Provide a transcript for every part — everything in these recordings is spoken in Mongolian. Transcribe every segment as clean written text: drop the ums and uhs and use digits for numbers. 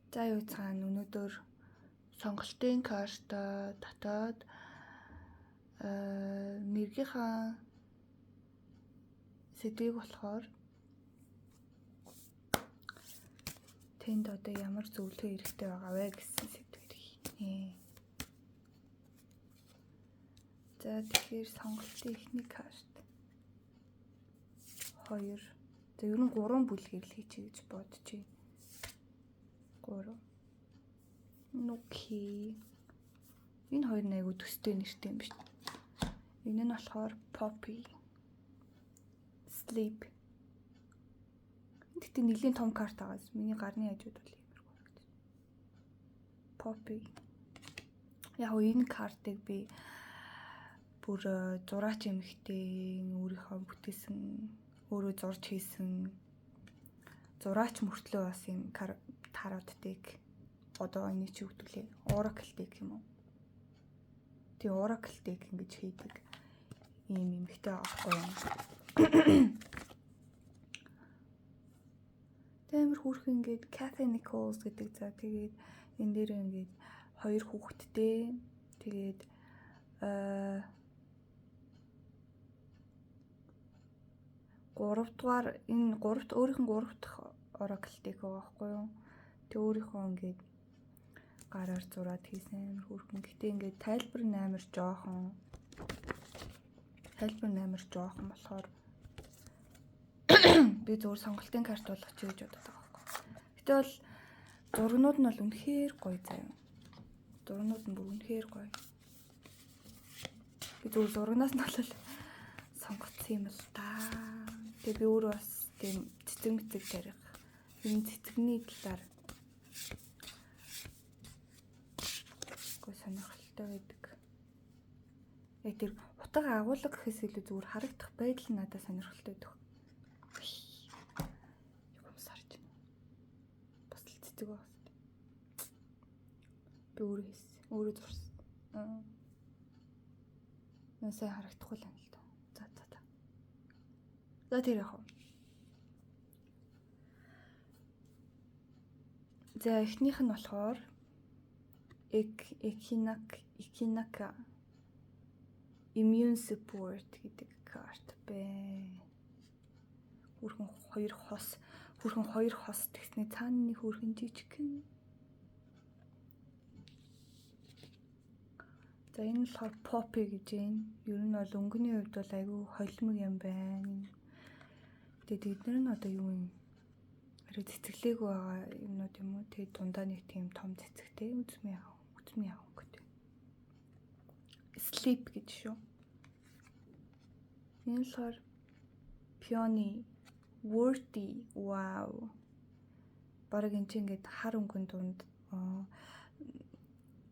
За юу цаана өнөөдөр сонголтын карта татаад мэргийнхаа сэдвийг болохоор тэнд одоо ямар зөвлөгөө хэрэгтэй байгаа вэ гэсэн сэдвээр хийнэ. За тэгэхээр сонголтын эхний карт 2. За ер нь 3 бүлгээр л хийчихье гэж бодож байна. 3. Нүки. Энэ хоёр нь айгу төстэй нэртэй юм биш. Энэ нь болохоор Poppy. Sleep. Гэтэ нэлийн том карт байгаас миний гарны хажууд бол иймэрхүү харагдаж. Poppy. Яг энэ картыг би бүр зураач эмэгтэй өөрийнхөө бүтээсэн, өөрөө зурж хийсэн зураач мөртлөө бас юм таротдыг одоо энэ чи өгдөлээ. Oracle deck юм уу? Тэгээ Oracle deck ингэж хийдэг ийм эмэгтэй аахгүй юм. Тэмэр хүрх ингээд Cafe Nichols гэдэг за тэгээд энэ дээр ингээд 2 хүүхэдтэй тэгээд гуравдугаар энэ өөрийнх нь 3 дахь Oracle deck байгаа байхгүй юу? Тэг өөрийнхөө ингээд гараар зураад хийсэн амар хүрхэн. Гэтэ ингээд тайлбар нь амар жоохон болохоор би зөвхөн сонголтын карт болгоч гэж бодоод байгаа байхгүй. Гэтэ бол зургнууд нь бол үнэхээр гоё заяа. Зургнууд нь бүр үнэхээр гоё. Би зөвхөн зургнаас нь бол сонгоцсон юм л та. Тэгээ би өөрөө бас тийм цэцэг мэцэг тарих. Энэ цэцэгний талаар сонирхолтой байдаг. Яг тэр утга агуулга гэхээс илүү зүгээр харагдах байдал нь надад сонирхолтой байдаг. Юм сарж байна. Бас л цэцэг байна. Би өөрөө хийсэн. Өөрөө зурсан. Насаа харагдахгүй л юм л да. За. За тэр яах вэ? За эхнийх нь болохоор Echinacea Immune Support гэдэг карт бэ. Хүрхэн 2 хос тэгсний цаана нэг хүрхэн жижигхэн. За энэ нь болохоор Poppy гэж байна. Ер нь бол өнгөний хувьд бол айгүй холимог юм байна. Тэгээд эдгээр нь одоо юу юм? Харин цэцэглээг байгаа юмнууд юм уу? Тэгээд дундаа нэг тийм том цэцэгтэй үзмээ яах өнгөтэй. Sleep гэж шүү. Энэ болохоор Peony Worthy. Wow. Бараг энэ чинь ингээд хар өнгөн дунд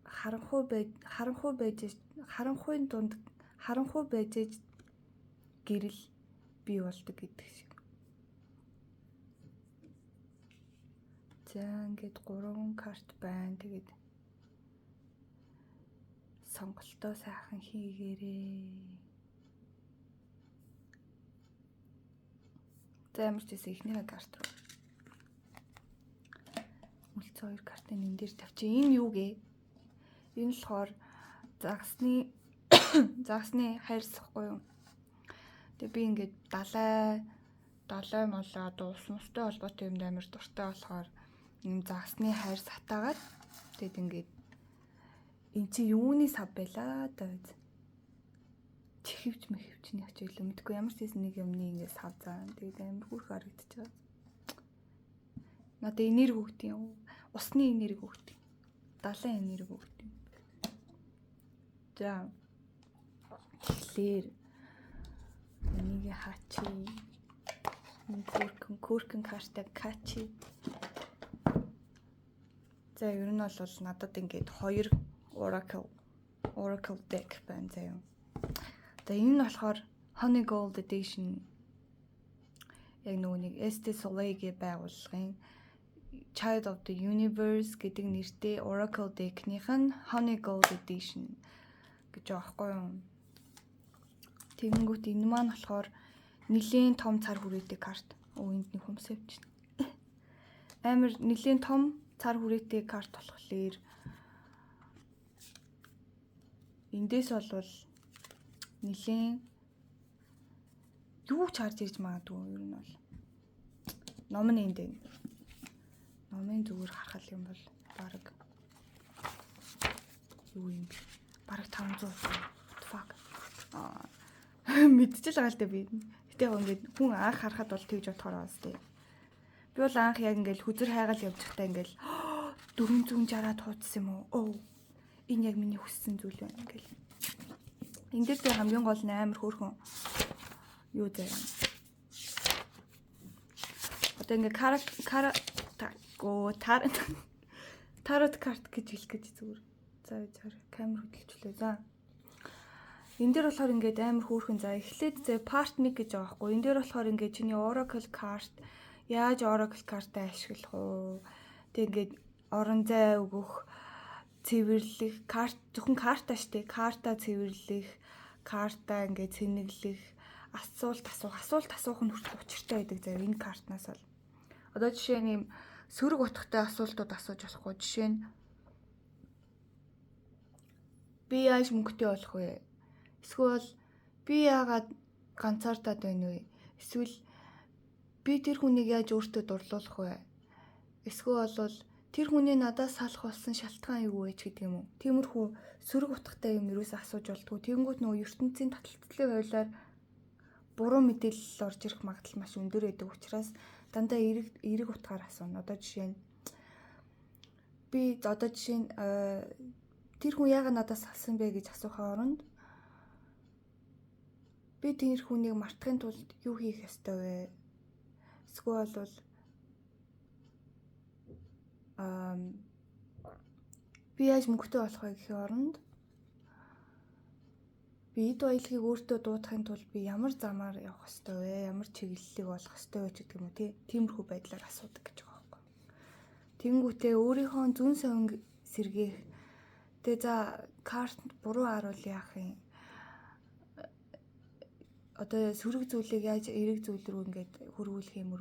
харанхуй байж гэрэл бий болдог гэдэг шиг. За ингээд 3 карт байна. Тэгээд сонголтоо сайхан хийгээрэй. За ямар ч гэсэн эхний карт руу. Үлцэн 2 картыг энэ дээр тавьчих. Энэ юу гээ? Энэ болохоор загсны хайрсахгүй юу? Тэгээ би ингээд далай молоо дуус мустай холбоотой юм амар дуртай болохоор юм загсны хайр сатаагаад тэгээд ингээд эн чи юуны сав байла да. Чихвч мэхвчний хичээл мэдгүй ямар ч нэг юмны ингээд сав заа. Тэгээд амар хүрх харагдаж байгаа. Надад энерги өгдөг юм. Усны энерги өгдөг. Далайн энерги өгдөг. За. Тэгэхээр энийг хачи. Көркөн картаа качи. За ер нь бол надад ингээд 2 Oracle deck байна заяа. За энэ нь болохоор Honey Gold Edition. Яг нөгөө нэг Este Soleil-гийн байгууллагын Child of the Universe гэдэг нэртэй Oracle deck-ийнх нь Honey Gold Edition гэж аахгүй юу. Тэгэнгүүт энэ маань болохоор нэлийн том цар хүрээтэй карт. Энд нэг хүмс явчихна. Амар нэлийн том цар хүрээтэй карт болохоор эндээс бол нэлийн юу ч харж ирж магадгүй ер нь бол ном нь энд байна. Номын зүгээр харахад юм бол баг юу юм бэ? Бараг 500 fuck. Мэдчихэл байгаа л дээ би. Гэтэ яг ингээд хүн анх харахад бол тэгж бодохоор байна сте. Би бол анх яг ингээд хүзэр хайгаал явж байхдаа ингээд 460-аад хуудсан юм уу? Оо. Энэ яг миний хүссэн зүйл байна ингээл. Энд дээр би хамгийн гол нь амар хөөрхөн юу заяа. Одоо ингээд тарот карт гэж хэлэх гэж зүгээр. За камер хөдөлчлээ. За. Энд дээр болохоор ингээд амар хөөрхөн за эхлээд зэ part 1 гэж байгаа байхгүй. Энд дээр болохоор ингээд чиний Oracle card яаж Oracle card-аа ашиглах уу? Тэг ингээд орон зай өгөх, цэвэрлэх, карт зөвхөн картаа штэ. Картаа цэвэрлэх, картаа ингээд цэнэглэх, асуулт асуух нь хүртэл учиртай байдаг зав энэ картнаас бол. Одоо жишээ нь юм сөрөг утгатай асуултууд асууж болохгүй. Жишээ нь би яаж мөнгөтэй болох вэ? Эсвэл би яагаад ганцаардаад байна вэ? Эсвэл би тэр хүнийг яаж өөртөө дурлуулах вэ? Эсвэл бол тэр хүний надаас салах болсон шалтгаан юу вэ гэдэг юм уу? Тиймэрхүү сөрөг утгатай юм юусаа асууж болтгоо. Тэгэнгүүт нөгөө ертөнцийн таталцлын хуулиар буруу мэдээлэл орж ирэх магадлал маш өндөр байдаг учраас дандаа эерэг утгаар асууна. Одоо жишээ нь тэр хүн яагаад надаас салсан бэ гэж асуухаа оронд би тэр хүнийг мартахын тулд юу хийх ёстой вэ? Эсвэл бол би яаж мөнгөтэй болох вэ гэхийн оронд би эд баялагийг өөртөө дуудахын тулд би ямар замаар явах ёстой вэ? Ямар чиглэлийг олох ёстой вэ гэдэг юм уу тиймэрхүү байдлаар асуудаг гэж байгаа байхгүй. Тэнгүүтээ өөрийнхөө зүн сонг сэргээх. Тэгээ за карт буруу харуул яах юм? Одоо сөрөг зүйлийг яаж эерэг зүйл рүү ингээд хөрвүүлэх юм.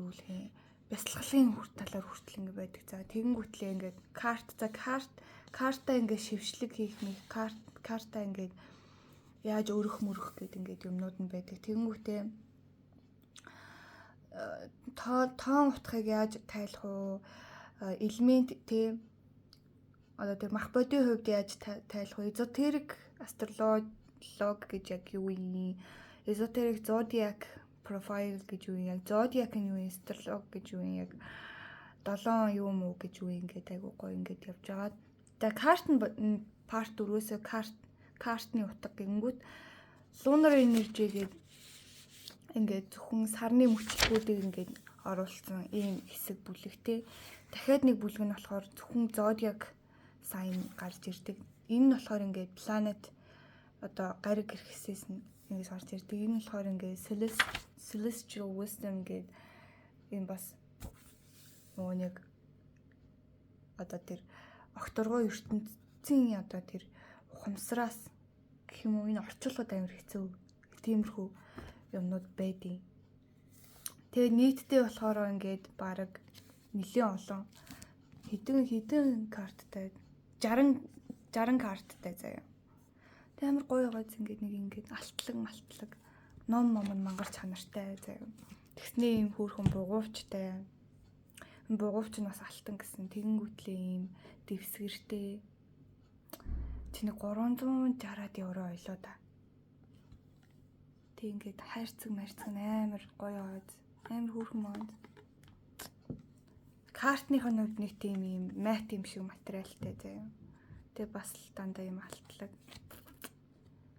Бясалгалын талаар хүртэл ингээд байдаг. За тэгэнгүүтлээ ингээд картаа ингээд шившлэг хийх нэг картаа ингээд яаж өрөх гэдэг ингээд юмнууд нь байдаг. Тэгэнгүүтээ тоон утгыг яаж тайлах уу? Элемент одоо тэр мах бодийн хувьд яаж тайлах вэ? Эзотерик астролог гэж яг юу юм? Эзотерик зодиак профайл гэж юу юм? Яг зодиак нь юу юм? Астролог гэж юу юм? Яг 7 юу мүү гэж юу ингээд айгуу гоё ингээд явж байгаа. Тэгээ карт нь part 4-өөсөө картны утга гингүүд lunar energy гэдэг ингээд зөвхөн сарны мөчлгүүдийг ингээд оруулсан ийм хэсэг бүлэгтэй. Дахиад нэг бүлэг нь болохоор зөвхөн zodiac sign гарч ирдэг. Энэ нь болохоор ингээд planet одоо гариг гэрхсээс нь ингэж гарч ирдэг. Энэ нь болохоор ингээд celestial wisdom гэдэг энэ бас нөгөө нэг одоо тэр огторгой ертөнцийн одоо тэр ухамсараас гэх юм уу энэ орчуулгад амар хэцүү. Тиймэрхүү юмнууд байдیں۔ Тэгээ нийтдээ болохоор ингээд баг нэлээд олон хэдэн карттай 60 карттай заяа. Тэ амар гоё гойц ингээд нэг ингээд алтлаг ном мангарч чанартай заяа. Тэгснээ ийм хөөрхөн бугуувчтай. Бугуувч нь бас алтан гэсэн тэгэнгүүтлээ ийм дэвсгэртэй. Тэнийг 360-аад евро ойлоо да. Тэг ингээд хайрцаг амар гоё гойц. Амар хөөрхөн мод. Картныхын хувьд нэг тийм ийм мат юм шиг материалтай заяа. Тэгээ бас л дандаа ийм алтлаг.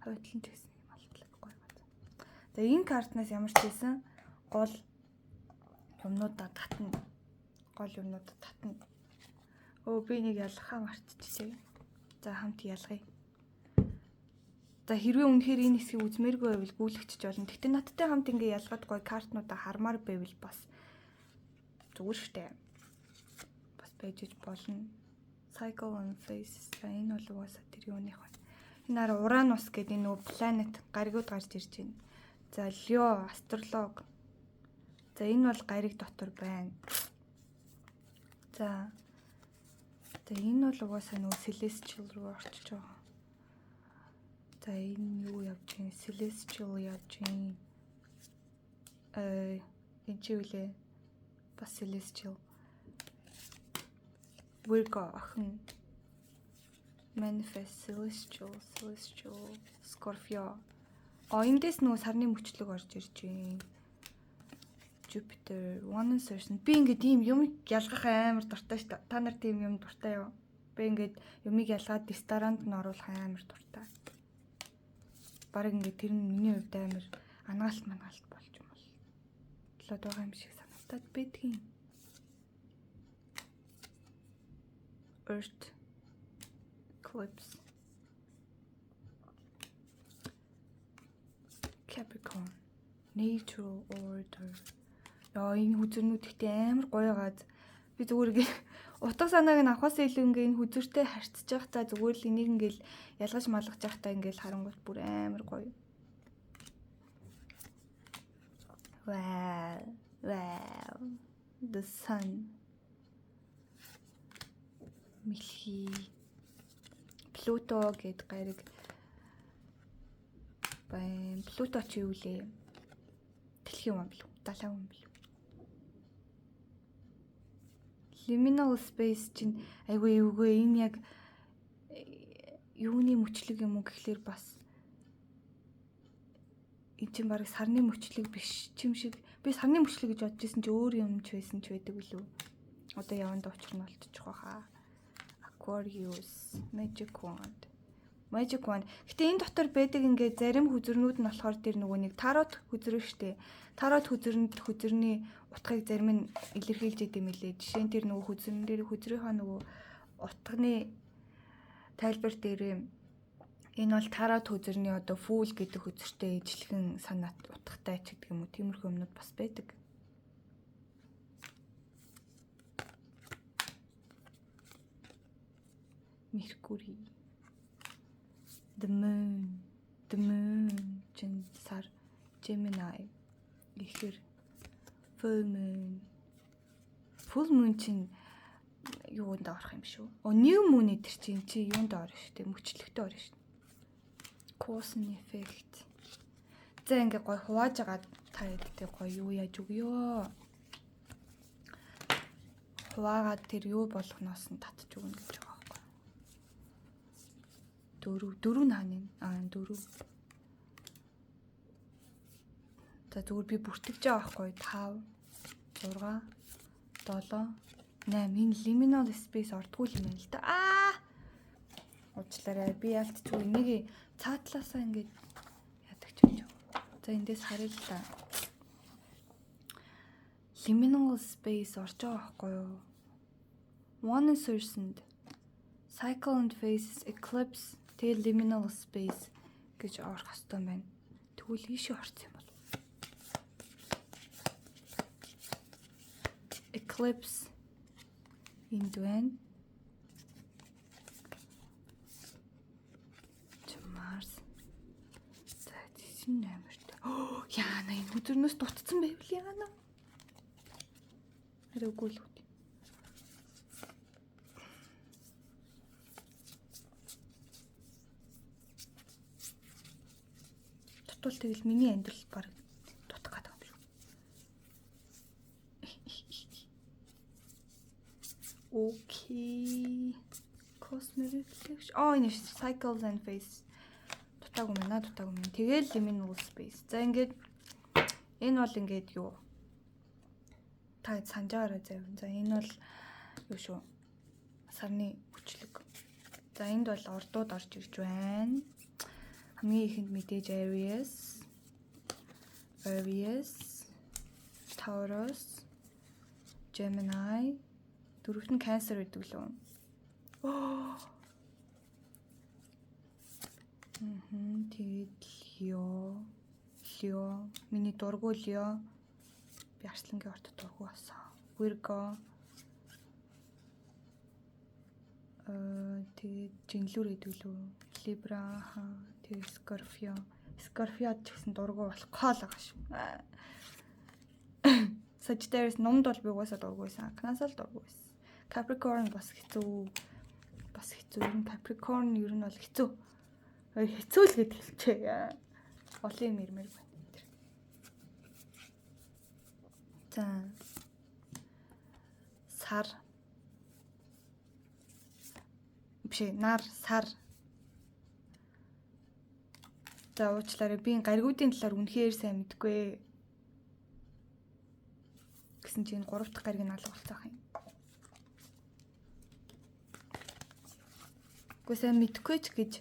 Хойтлон ч гэсэн ийм алтлаг гоё гойц. Тэгээ энэ картнаас ямар ч байсан гол юмнуудаа татна. Өө би нэг ялгахаа мартчихжээ. За хамт ялгая. За хэрвээ үнэхээр энэ хэсгийг үзмээргүй байвал гүйлгчж болно. Тэгтээ надтай хамт ингээ ялгаад гоё картнуудаа хармаар байвал бас зүгээр штэ. Бас байж болно. Cycle on Faces. Энэ бол угаасаа тэр юуных байна. Энэ араа Уранус гэдэг энэ нөгөө планет гаригуд гарч ирж байна. За Лео астролог. За энэ бол гариг дотор байна. За За энэ бол угаасаа нөгөө Celestial руу орчиж байгаа. За энэ юу явж гин? Celestial явж гин. Энэ чи үлээ. Бас Celestial. Virgo охин. Manifest Celestial Scorpio. Эндээс нөгөө сарны мөчлөг орж ирж байна. Jupiter, One Person. Би ингээд ийм юм ялгах амар дуртай шүү дээ. Та нар тийм юм дуртай юу? Би ингээд юмыг ялгаад ресторанд нь оруулах амар дуртай. Бараг ингээд тэр нь миний хувьд амар ангаалт болж юм бол. Болоод байгаа юм шиг санагдаад байдгийн. Earth Eclipse. Capricorn. Natural order. Энэ хүзэрнүүд ихтэй амар гоё гад. Би зүгээр ингээ утга санааг нь авахаас илүү ингээ энэ хүзэртэй харьцаж явах та зүгээр л энийг ингээл ялгаж малгаж явах та ингээл харангуут бүр амар гоё. Wow. The sun. Мэлхий. Pluto гэд гариг. Pluto чи юу лээ? Дэлхийн юм болов? Далайн юм болов? Liminal space чинь айгүй эвгүй энэ яг юуны мөчлөг юм уу гэхлээр бас энэ чинь баг сарны мөчлөг биш чим шиг би сарны мөчлөг гэж бодож байсан чи өөр юм ч байсан ч байдаг үлээ. Одоо яванд учир нь олдчих واخа. Aquarius, Magic Wand. Гэтэ энэ дотор байдаг ингээд зарим хүзэрнүүд нь болохоор тэр нөгөө нэг тарот хүзрэг штэ. Тарот хүзрэнд хүзрний утгыг зарим нь илэрхийлж идэм билээ. Жишээ нь тэр нөгөө хүзрэн дээр хүзрийнхаа нөгөө утганы тайлбар дээр энэ бол тарот хүзрний одоо фул гэдэг хүзртэй ижилхэн санаат утгатай ч гэдэг юм уу. Тиймэрхүү юмнууд бас байдаг. Mercury. The moon чин сар Gemini ихэр full moon чин юунд орох юм шүү. New moon эдэр чин чи юунд орно шүү дээ, мөчлөгтөө орно шүү. Cosine effect. За ингээ гой хувааж агаад та эдтэй гой юу яаж өгөө. Хуваагаад тэр юу болгоноос нь татж өгнө гэж байгаа. Дөрөв нааны 4. За зүгээр би бүртгэж байгаа байхгүй 5 6 7 8 энэ liminal space ордгүй юм байна л да. Уучлаарай би ялцчихгүй энийг цаатлаасаа ингэж яадаг ч юм. За эндээс харъя л да. Liminal space орж байгаа байхгүй юу? One person cycle and phases eclipse тэгэл liminal space гэж орох хэвээр байна. Тэгвэл ийшээ орсон юм бол. Eclipse энд байна. Mars. За тийм амарт. Яана энэ өдөрнөөс дутцсан байвал яана. Хараагүй л үү. Тутвал тэгэл миний амьдрал баг дутах гэдэг юм шүү. Окей. Cosmic reflection. Энэ cycles and phase. Дутаагүй мэнэ. Тэгэл liminal space. За ингээд энэ бол ингээд юу? Та санаж байгаарай зав. За энэ бол юу шүү? Сарны хүчлэг. За энд бол ордууд орж ирж байна. Хамгийн ихэнд мэдээж Aries, Taurus, Gemini, дөрөвт нь Cancer гэдэг лөө. Тэгээд Leo, миний дургуй Leo. Би Арслангийн орд дургуй болсон. Virgo. Тэгээд Жинлүр гэдэг лөө. Libra, тэгээд Scorpio ч гэсэн дургуй болохгүй л байгаа шүү. Sagittarius номд бол би угаасаа дургуйсан. Cancer дургуйсан. Capricorn бас хэцүү. бас хэцүү. Ер нь Capricorn ер нь бол хэцүү. Хэцүү л гэж хэлчихье. Олон юм ирмээр байна. За. Сар. Биш, нар, сар. За уучлаарай. Би гаригуудын талаар үнэхээр сайн мэдгүй. Гэсэн чинь 3 дахь гариг нь алга болцоох юм. Үгүй сайн мэдгүй ч гэж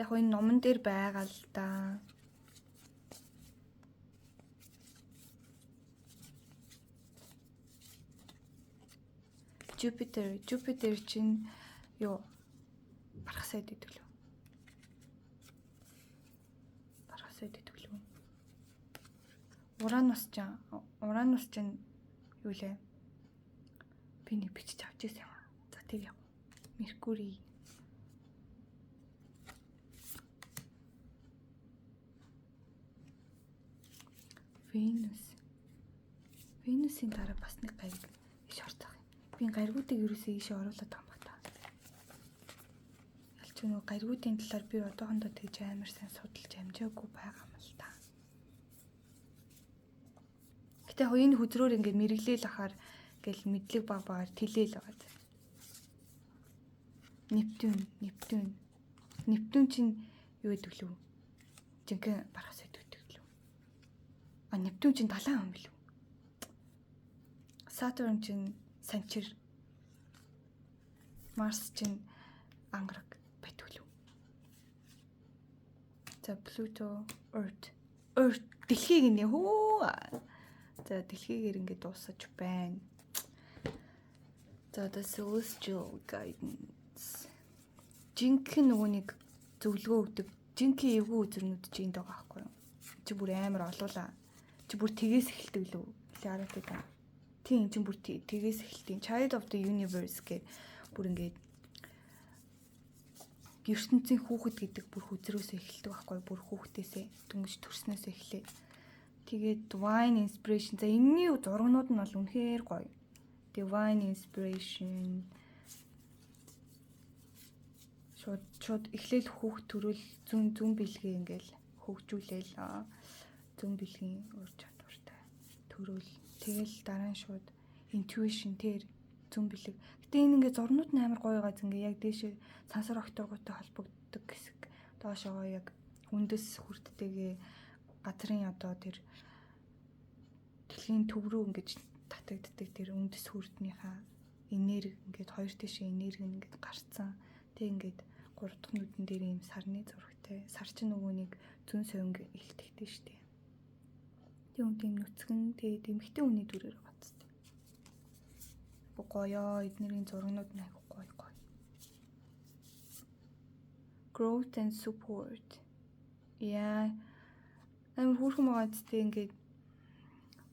яг энэ номон дээр байгаа л да. Jupiter чинь юу бархасаад идэг лөө. Уранус чинь юу лээ? Би нэг бичиж авч ирсэн юм аа. За тэр яв. Меркурий. Венусийн дараа бас нэг гариг иш орцох юм. Би гаригуудыг ерөөсөө ийшээ оруулаад байгаа юм ба та. Ялч нөгөө гаригуудын талаар би одоохондоо тэгж амар сайн судалж амжаагүй байгаа юм л та. Гэтэ энэ хөдрөөр ингээд мэрэглээл ахаар ингээл мэдлэг баг багаар тэлээл байгаа. Нептун чинь юу гэдэг лүү? Жинхэнэ бархас байдаг лүү. Нептун чинь далайн юм билүү? Сатурн чинь санчир. Марс чинь ангараг байдаг лүү. За Pluto, Earth дэлхийг нэ хөө. За дэлхийгээр ингээд дуусаж байна. За the celestial guidance. Жинхэнэ нөгөө нэг зөвлөгөө өгдөг. Жинхэнэ эвгүй үзэрнүүд чинь энд байгаа байхгүй юу? Чи бүр амар олуулаа. Чи бүр тгээс эхэлдэг лүү. Хараад байгаа. Тийм чи бүр тгээс эхэлтийн Child of the Universe гэх бүр ингээд ертөнцийн хүүхэд гэдэг бүр хүзрөөсөө эхэлдэг байхгүй юу? Бүр хүүхдээсээ дөнгөж төрснөөс эхлэе. Тэгээд Divine Inspiration. За энэний зургнууд нь бол үнэхээр гоё. Divine Inspiration. Шууд эхлээл хүүхд төрөл зүүн бэлгээ ингээл хөгжүүлээл зүүн бэлгийн ур чадвартай төрөл. Тэгэл дараа нь шууд intuition тэр зүүн бэлэг. Гэтэ энэ ингээ зурнууд нь амар гоё байгаа зингээ яг дээшээ сансар окторготой холбогддог хэсэг. Доошоо яг үндэс хүрдтэйгээ газрын одоо тэр дэлхийн төв рүү ингэж татагддаг тэр үндэс хүрднийхаа энерги ингээд хоёр тишээ энерги ингээд гарцсан. Тэг ингээд 3 дахь нүдэн дээр ийм сарны зурагтай. Сар чинь нөгөө нэг зүүн сойнг илтгэдэг штеп. Тэг үн тийм нүцгэн тэгээд эмхтэй хүний дүрээр гоцтой. Гоё эднэрийн зургнууд нь айгүй гоё. Growth and support. Яа амар хүүхэн байгаа зү ингээд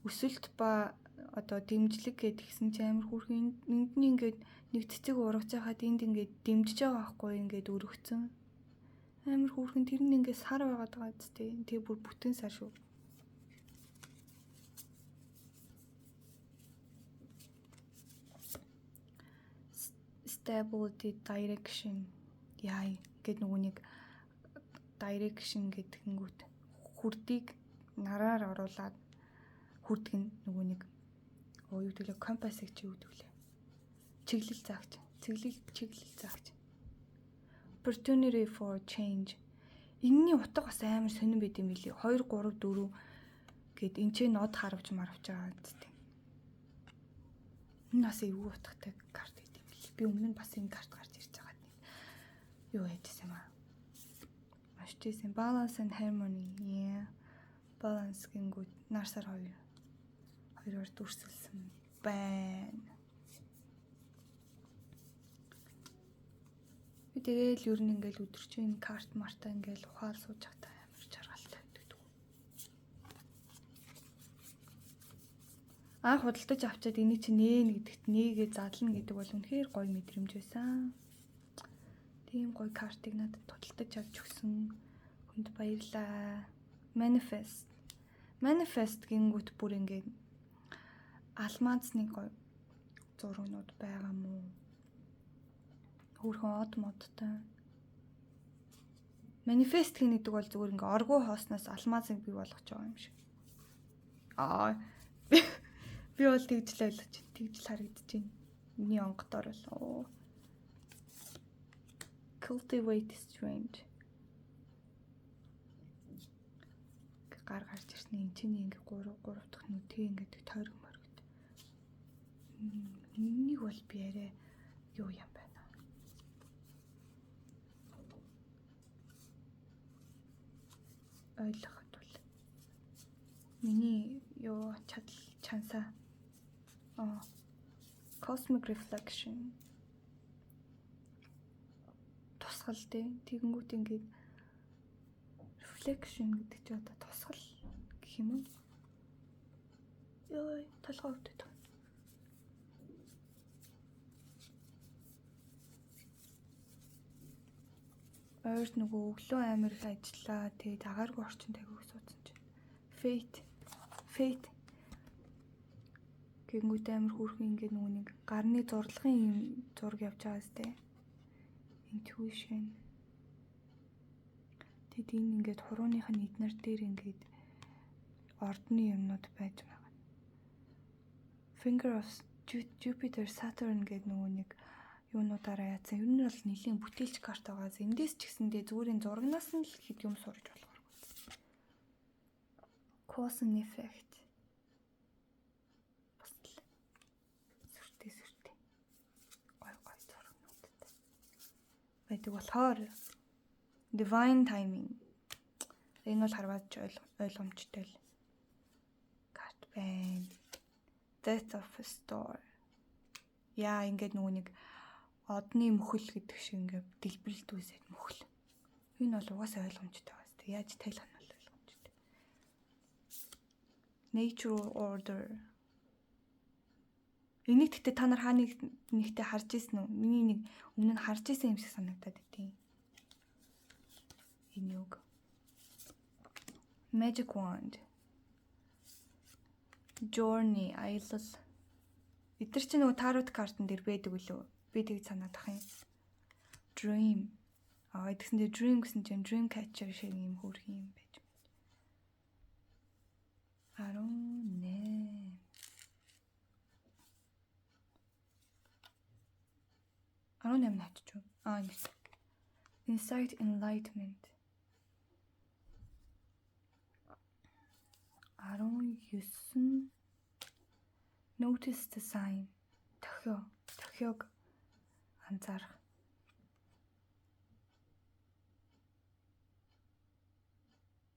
өсөлт ба одоо дэмжлэг гэдгсэн чи амар хүүхэн энд нь ингээд нэг цэцэг урагч хаад энд ингээд дэмжиж байгаа байхгүй ингээд өргөцсөн амар хүүхэн тэр нь ингээд сар байгаад байгаа зү тэгээ бүр бүтэн сар шүү. Stability direction яа ингээд нөгөө нэг direction гэдэгэнгүүт хүрдийг нараар оруулаад хүрдэг нь нөгөө нэг юу гэдэг лээ компас гэж юу гэдэг лээ чиглэл заагч opportunity for change энэний утга бас амар сонирн байд юм билий 2 3 4 гэд энэ ч нод харавж маравж байгаа гэдэг. Энэ бас эвгүй утгатай карт байд юм билий. Би өмнө нь бас энэ карт гарч ирж байгаа нэг юу яжсэн юм аа. Машижсэн balance and harmony. Balance гингүүд нарсаар хоёроор дүрсэлсэн байна. Би тэгэл ер нь ингээл өдөржин карт марта ингээл ухаал сууж байхдаа амар жаргалтай байдаг. Худалдаж авчаад энийг чи нээн гэдэгт нээгээ задлна гэдэг бол үнэхээр гоё мэдрэмж байсан. Тийм гоё картыг надад худалдаж авч өгсөн хүнд баярлаа. Manifest гингүүт бүр ингээд алмазны гоё зургнууд байгаа мó. Өөрхөн од модтой. Манифест хийнэ гэдэг бол зүгээр ингээ оргуу хоосноос алмазыг бий болгож байгаа юм шиг. Би бол тэгж л ойлгож байна. Тэгж л харагдаж байна. Миний онгодоор бол cultivate strange. Гар гарч ирсэн энэ чинь ингээ 3 дахь нүдээ ингээ тойрог моргот. Энийг бол би арай юу юм байна. Ойлгоход бол миний юу чадал чансаа cosmic reflection тусгал тэгэнгүүт ингээд reflection гэдэг чинь одоо тусгал гэх юм уу? Ёо толгой өвдөд. Ойр нөгөө өглөө амир их ажиллаа. Тэгээд агааргүй орчин тавих суудсан чинь. Fate. Гэнгүүт амир хүүхэн ингээд нөгөө нэг гарны зурлагын юм зураг явж байгаа сте. Intuition. Тэгэд энэ ингээд хурууныхын эднэр дээр ингээд ордны юмнууд байж байгаа. Finger of Jupiter, Saturn гэдэг нөгөө нэг юунуудаараа яатсан. Ер нь бол нэлийн бүтээлч карт байгаас эндээс ч гэсэндээ зүгээр зурагнаас нь л хэд юм сурж болохоор. Cause and effect. Бас л сүртэй. Гой зурагнуудтай. Байдаг болохоор divine timing. Энэ бол харваач ойлгомжтой л карт байна. Death of a star. Яа ингээд нөгөө нэг одны мөхөл гэдэг шиг ингээд дэлбэрэлт үсэд мөхөл. Энэ бол угаасаа ойлгомжтой байна. Тэг яаж тайлах нь бол ойлгомжтой. Nature order. Энийг тэгтээ та нар хааныг нэгтээ харж ирсэн үү? Миний нэг өмнө нь харж ирсэн юм шиг санагдаад байдیں۔ Энэ юг. Magic wand. Journey, аялал. Эдгээр чинь нөгөө tarot картн дээр байдаг үлээ. Би тэг санаад ах юм. Dream. Тэгсэндээ dream гэсэн чинь dream catcher шиг юм хөөрхөн юм байж байна. 18 наачч. Insight, enlightenment. 19. Notice the sign. Тохиог анзаарах.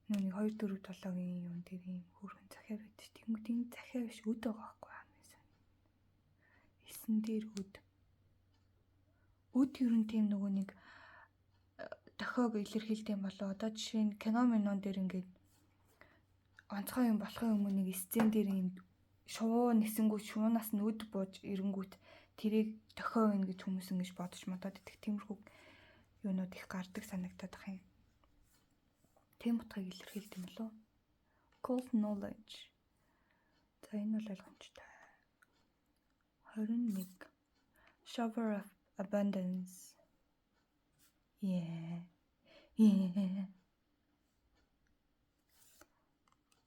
Нүг 2 4 7-гийн юм дээр юм хөөрхөн захиа байдаг. Тэнгүүд энэ захиа биш өд байгаа байхгүй хаамаас. 9 дээр өд. Өд ер нь тийм нөгөө нэг тохиог илэрхийлдэг юм болоо. Одоо жишээ нь кино минон дээр ингээд онцгой юм болохын өмнө нэг сцен дээр юм шувуу нэсэнгүүт шуунаас нь өд бууж ирэнгүүт тэрийг тохио байна гэж хүмүүс ингэж бодож модоод идэх тиймэрхүү юунууд их гардаг санагдаад ах юм. Тэм утгыг илэрхийлдэг юм болов. Cold knowledge. За энэ бол ойлгомжтой. 21. Shower of abundance. Yeah.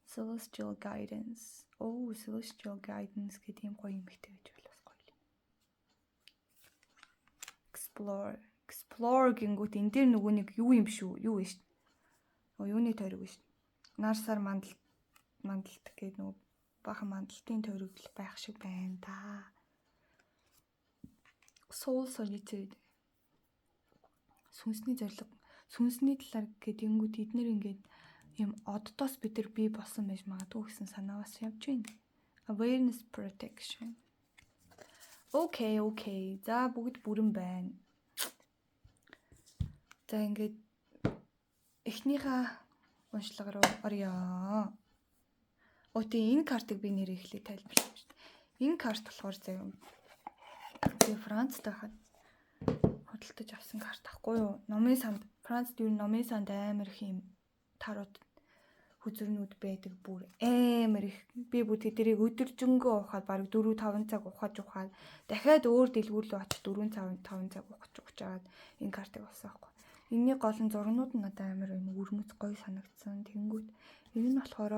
Celestial guidance. Celestial guidance гэдэг юм гоё юм ихтэй гэж болохгүй. Explore гингүүт энэ дээр нөгөө нэг юу юм шүү? Юу вэ ш? Юуны тойрог вэ ш? Нарсаар мандалт гэдэг нөгөө бахан мандалтын тойрог байх шиг байна да. Soul solitude. Сүнсний зориг, сүнсний талаар гэдэнгүүт эднэр ингээд юм оддоос бид нар бий болсон байж магадгүй гэсэн санаа бас явж байна. Awareness protection. Okay. За бүгд бүрэн байна. За ингээд эхнийхээ уншлага руу орё. Энэ картыг би нэр ихлэ тайлбарласан шүү дээ. Энэ карт болохоор заяа. Би Францд байхад худалдаж авсан карт ахгүй юу? Номын санд Францд юу номын санд амар их юм тарууд хүзрнүүд байдаг бүр амар их. Би бүр тэдэрийг өдөржингөө ухаад бараг 4-5 цаг ухаад дахиад өөр дэлгүүр рүү очиж 4-5 цаг ухаад энэ картыг олсон аахгүй. Энийний гол нь зургнууд нь надад амар юм өрмөц гоё санагдсан. Тэнгүүт энэ нь болохоор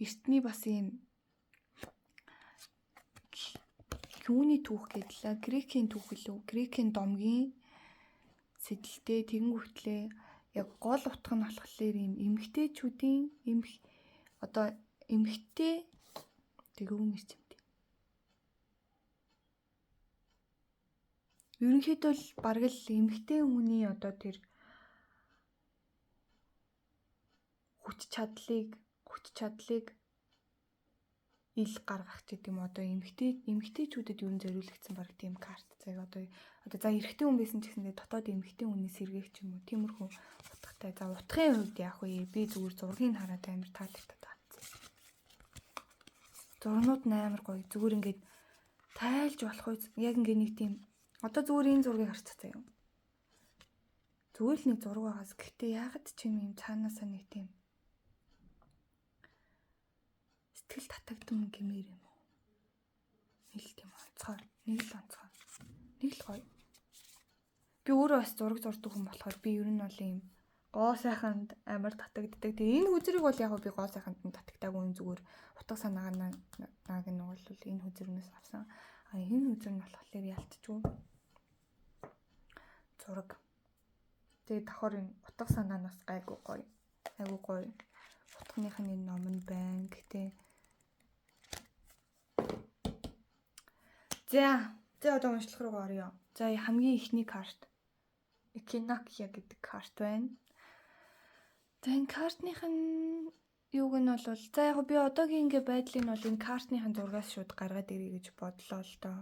эртний бас юм юуны түүх гэдэлээ. Грекийн түүх лөө. Грекийн домгийн сэдэлтэй тэнгүүтлээ яг гол утга нь болохоор юм эмгтээчүүдийн эмгтээ тэгвэл мэрч юм. Ерөнхийдөө л бараг л эмгтээ хүний одоо тэр хүч чадлыг ил гаргах гэдэг юм одоо эмгтээчүүдэд юу зориулагдсан баг тийм карт. За одоо за эрэгтэй хүн байсан ч гэсэндээ дотоод эмгтээ хүний сэргээх ч юм уу тиймэрхүү утгатай. За утгын хувьд яах вэ? Би зүгээр зургийг хараад амар таалагдаад байна. Зурнууд амар гоё. Зүгээр ингээд тайлж болох уу? Яг ингээд нэг тийм одоо зүгээр энэ зургийг харцгаа юм. Зүгээр л нэг зураг байгаас гэхдээ яагаад ч юм цаанаасаа нэг тийм сэтгэл татагдсан гэмээр юм уу? Нэг л тийм онцгой. Нэг л гоё. Би өөрөө бас зураг зурдаг хүн болохоор би ер нь бол ийм гоо сайханд амар татагддаг. Тэгээ энэ хүзрийг бол яг би гоо сайханд нь татагдаагүй зүгээр утга санааг нь бол энэ хүзрнээс авсан. Энэ хүзэр нь болохоор ялтчгүй зураг. Тэгээ давхар энэ утга санаа нь бас гайгүй гоё. Айгүй гоё. Утганыхны ном нь байна. Гэтэ За одоо уншлах руу орё. За хамгийн ихний карт Экинакия гэдэг карт байна. За энэ картных нь юуг нь бол за яг би одоогийн ингээ байдлыг нь бол энэ картныхын зургаас шууд гаргаад ирье гэж бодлоо л доо.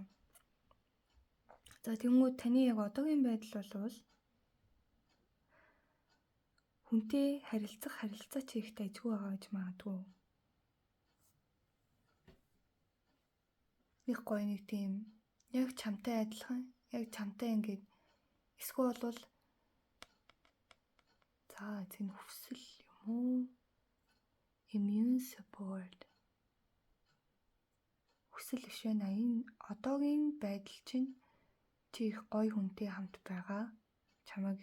За тэгмүү таны яг одоогийн байдал бол хүнтэй харилцаа чи ихтэй ажгүй байгаа гэж магадгүй. Нэг гоё нэг тийм яг чамтай адилхан яг чамтай ингээд эсвэл бол за зэн хүсэл юм уу? Immune support. Хүсэл ишээ энэ одоогийн байдал чинь чи их гоё хүнтэй хамт байгаа. Чамайг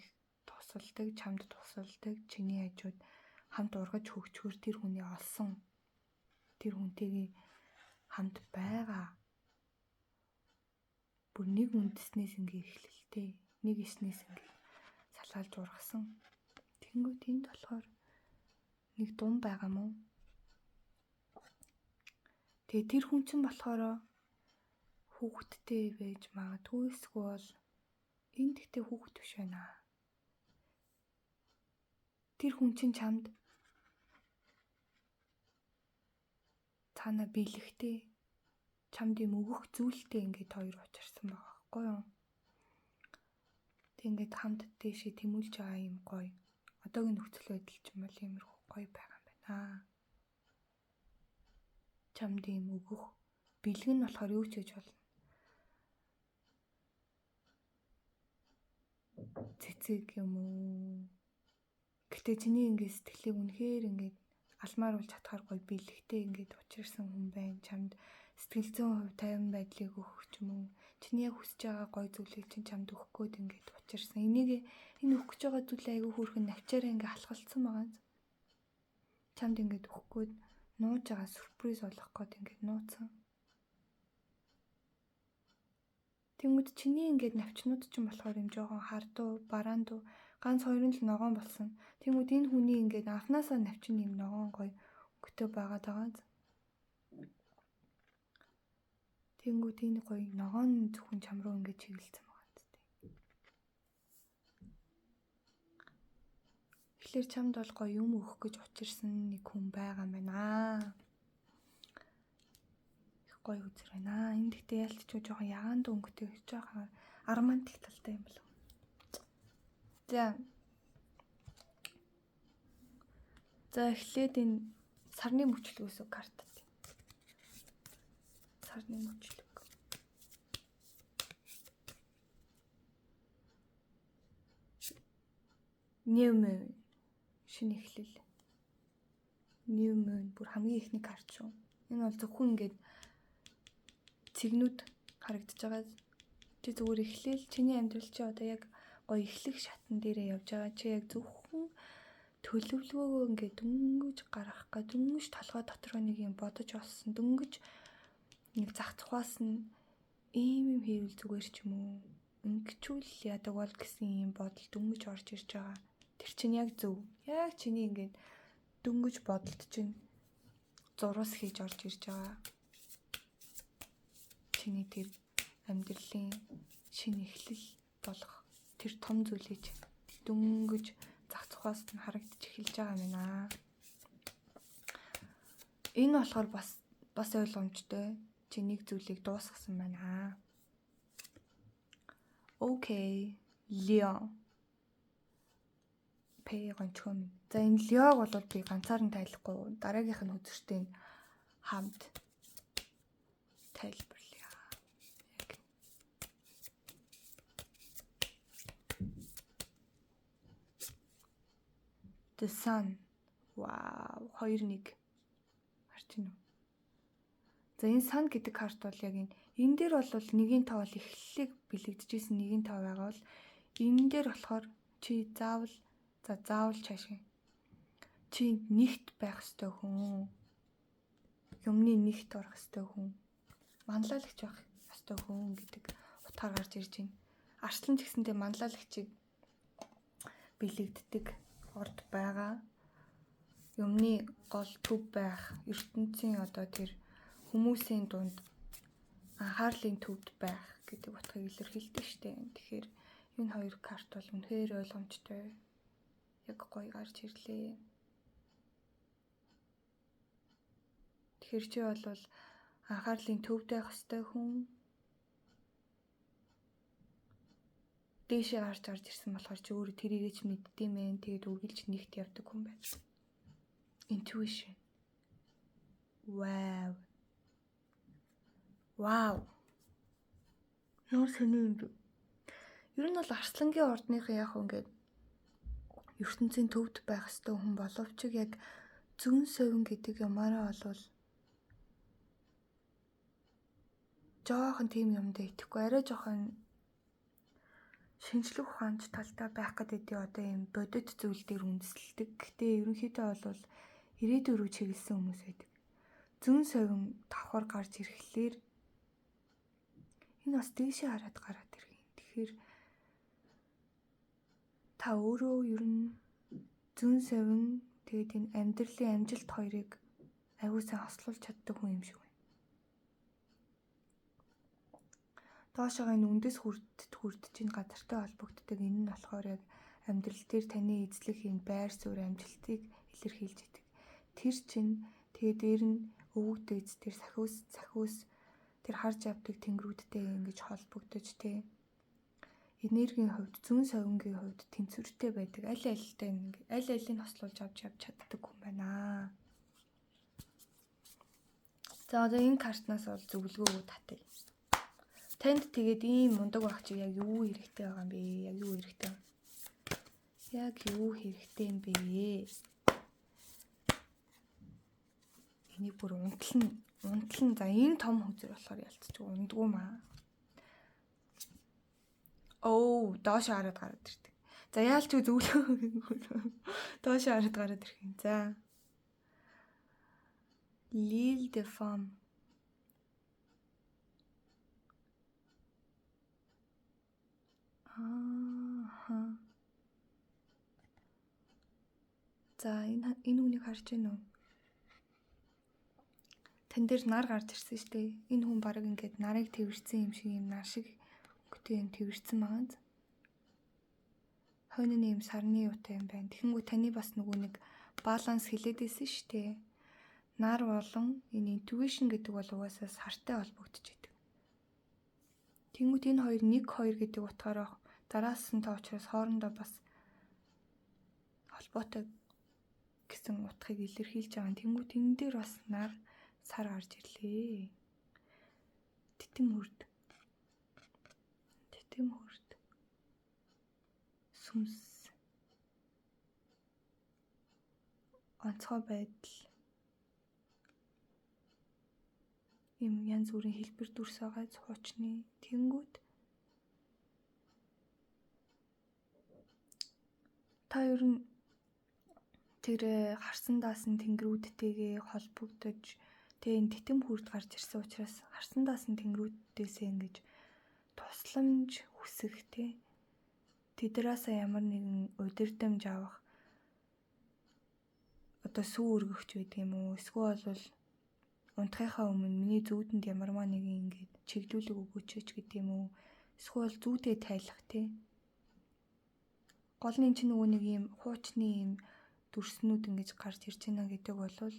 чамд тусалдаг, чиний хажууд хамт ургаж хөгжөхөр тэр хүний олсон. Тэр хүнтэйгээ хамт байгаа. Бүр нэг үндэснээс ингээ эхлэлтэй. Нэг ишнээс ингээ салгаалж ургасан. Тэнгүүт энд болохоор нэг дум байгаа мó. Тэгээ тэр хүн чинь болохоор хүүхэдтэй байж магадгүй эсвэл энэ тэгтээ хүүхэд биш байна. Тэр хүн чинь чамд цаана биелэхтэй чамд юм өгөх зүйлтэй ингээд хоёр учирсан байгаа байхгүй юу? Тэг ингээд хамт дэшээ тэмүүлж байгаа юм гоё. Одоогийн нөхцөл байдал ч юм бол иймэрхүү гоё байгаа юм байна. Чамд юм өгөх бэлэг нь болохоор юу ч гэж болно. Цэцэг юм уу? Гэтэ чиний ингээд сэтгэлийг үнэхээр ингээд алмаар болж чадхаар гоё бэлэгтэй ингээд учирсан хүн байна. Чамд сэтгэл зүйн хувь 50 байдлыг өгөх ч юм уу. Чиний яг хүсэж байгаа гоё зүйлийг чинь чамд өгөх гээд ингээд учирсан. Энэ өгөх гэж байгаа зүйлээ айгүй хөөрхөн навчаараа ингээд алхалцсан байгаа. Чамд ингээд өгөх гээд нууж байгаа сюрприз болох гээд ингээд нууцсан. Тэнгүүд чиний ингээд навчнууд ч юм болохоор юм жоохон хардуу, бараандуу ганц хоёрын л ногоон болсон. Тэнгүүд энэ хүний ингээд анханасаа навчин юм ногоон гоё өнгөтэй байгаад байгаа. Тэнгүүд энэ гоё ногоон зөвхөн чам руу ингээд чиглэлсэн байгаа зү. Тэгэхээр чамд бол гоё юм өгөх гэж учирсан нэг хүн байгаа юм байна. Их гоё үзэр байна. Энд гэхдээ ялцчгүй жоохон ягаан дөнгөтэй жоохон романтик талтай юм болов. За эхлээд энэ сарны мөчлөгөөс карт. Сарны мөчлөг. New Moon. Шинэ эхлэл. New Moon бүр хамгийн ихний карт шүү. Энэ бол зөвхөн ингээд цэгнүүд харагдаж байгаа. Чи зүгээр эхлээл чиний амьдрал чи одоо яг гоё эхлэх шатн дээрээ явж байгаа. Чи яг зөвхөн төлөвлөгөөгөө ингээд дөнгөж гаргах га дөнгөж толгой дотроо нэг юм бодож олсон. Дөнгөж нэг зах тухаас нь ийм хийвэл зүгээр ч юм уу. Ингэчүүл яадаг бол гэсэн юм бодол дөнгөж орж ирж байгаа. Тэр чинь яг зөв. Яг чиний ингээд дөнгөж бодолд чинь зурус хийж орж ирж байгаа. Чиний тэр амьдралын шинэ эхлэл болох тэр том зүйлийг дөнгөж зах зохиос нь харагдаж эхэлж байгаа юм аа. Энэ болохоор бас ойлгомжтой. Чи нэг зүйлийг дуусгасан байна. Окей. Леон. Гончхон. За энэ Леог бол би ганцаар нь тайлахгүй. Дараагийнх нь үзэгчтэй хамт тайлбарлая. Яг. The Sun. Вау, 2-1. Харж байна уу? За энэ Sun гэдэг карт бол яг энэ дээр бол нэгийн тав бол эхлэлийг бэлэгдэжсэн нэгийн тав байгаа бол энэ дээр болохоор чи заавал чаашаа. Чи нэгт байх ёстой хүн. Юмны нэгт орох ёстой хүн. Манлайлагч байх ёстой хүн гэдэг утгаар гарч ирж байна. Арслан ч гэсэндээ манлайлагчийг бэлэгддэг орд байгаа. Юмны гол төв байх, ертөнцийн одоо тэр хүмүүсийн дунд анхаарлын төвд байх гэдэг утгыг илэрхийлдэг штеп. Тэгэхээр энэ хоёр карт бол үнэхээр ойлгомжтой. Яг гоё гарч ирлээ. Тэгэхээр чи бол анхаарлын төвд байх ёстой хүн. Дээшээ гарч ирсэн болохоор чи өөрөө тэрийгээ ч мэддээмээ. Тэгээд үргэлж нэгт явдаг хүн байна. Intuition. Wow. Ямар сони юм бэ? Ер нь бол Арслангийн ордныхын яг ингээд ертөнцийн төвд байх ёстой хүн боловч яг зүүн совин гэдэг юмараа болвол жоохон тийм юмдаа итгэхгүй арай жоохон шинжлэх ухаанч талтай байх гэдэг одоо юм бодит зүйл дээр үндэслэдэг. Гэтэ ерөнхийдөө бол ирээдүйн рүү чиглэсэн хүмүүс байдаг. Зүүн совин давхар гарч ирэхлээр энэ бас дээшээ хараад гараад ирэх юм. Тэгэхээр та өөрөө ер нь зүүн совин тэгээд энэ амьдралын амжилт хоёрыг аюул сан хослуулж чаддаг хүн юм шиг байна. Доошоо энэ үндэс хүрдэж энэ газартай холбогддог. Энэ нь болохоор яг амьдрал дээр таны эзлэх энэ байр суурь амжилтыг илэрхийлж идэг. Тэр чинь тэгээд дээр нь өвөг дэц тэр сахиус тэр харж авдаг тэнгэрүүдтэй ингэж холбогдож тэ энергийн хувьд зүүн совингийн хувьд тэнцвэртэй байдаг. Аль алийг хослуулж авч чаддаг хүн байна. За одоо энэ картнаас бол зөвлөгөө татъя. Танд тэгээд ийм мундаг байх чи яг юу хэрэгтэй байгаа юм бэ? Яг юу хэрэгтэй юм бэ? Энийг бүр унтлан за энэ том хүзэр болохоор ялцчих ундгүй маа. Доош хараад гараад ирдэг. За яалч зөвлөө. Доош хараад гараад ирэх юм. За. L'Île des Femmes. За энэ хүнийг харж байна уу? Тэн дээр нар гарч ирсэн шүү дээ. Энэ хүн баг ингээд нарыг тэрвэрсэн юм шиг юм нар шиг өнгөтэй юм тэрвэрсэн байгаа. Хойно нэм сарны юутай юм байна. Тэгэнгүүт таны бас нөгөө нэг баланс хилээд байсан шүү дээ. Нар болон энэ intuition гэдэг бол угаасаа сартай холбогдож идэг. Тэнгүүт энэ хоёр 1-2 гэдэг утгаараа дараасан та учраас хоорондоо бас холбоотой гэсэн утгыг илэрхийлж байгаа. Тэнгүүт энэ дээр бас нар сар гарч ирлээ. Титэм хүрд. Сүмс. онцгой байдал юм янз бүрийн хэлбэр дүрс байгаа хуучны тэнгүүд та ер нь тэр харсан даасан тэнгэрүүдтэйгээ холбогдож тэгээ энэ титэм хүрд гарч ирсэн учраас харсан даасан тэнгэрүүдтэйсээ ингэж тусламж хүсэх тэднээсээ ямар нэгэн удирдамж авах одоо сүү өргөгч байдаг юм уу эсвэл бол унтахынхаа өмнө миний зүүдэнд ямарваа нэгэн ингэж чиглүүлэг өгөөч гэдэг юм уу эсвэл зүүдээ тайлах гол нь чинь нөгөө нэг юм хуучны юм дүрснүүд ингэж гарч ирж байна гэдэг болвол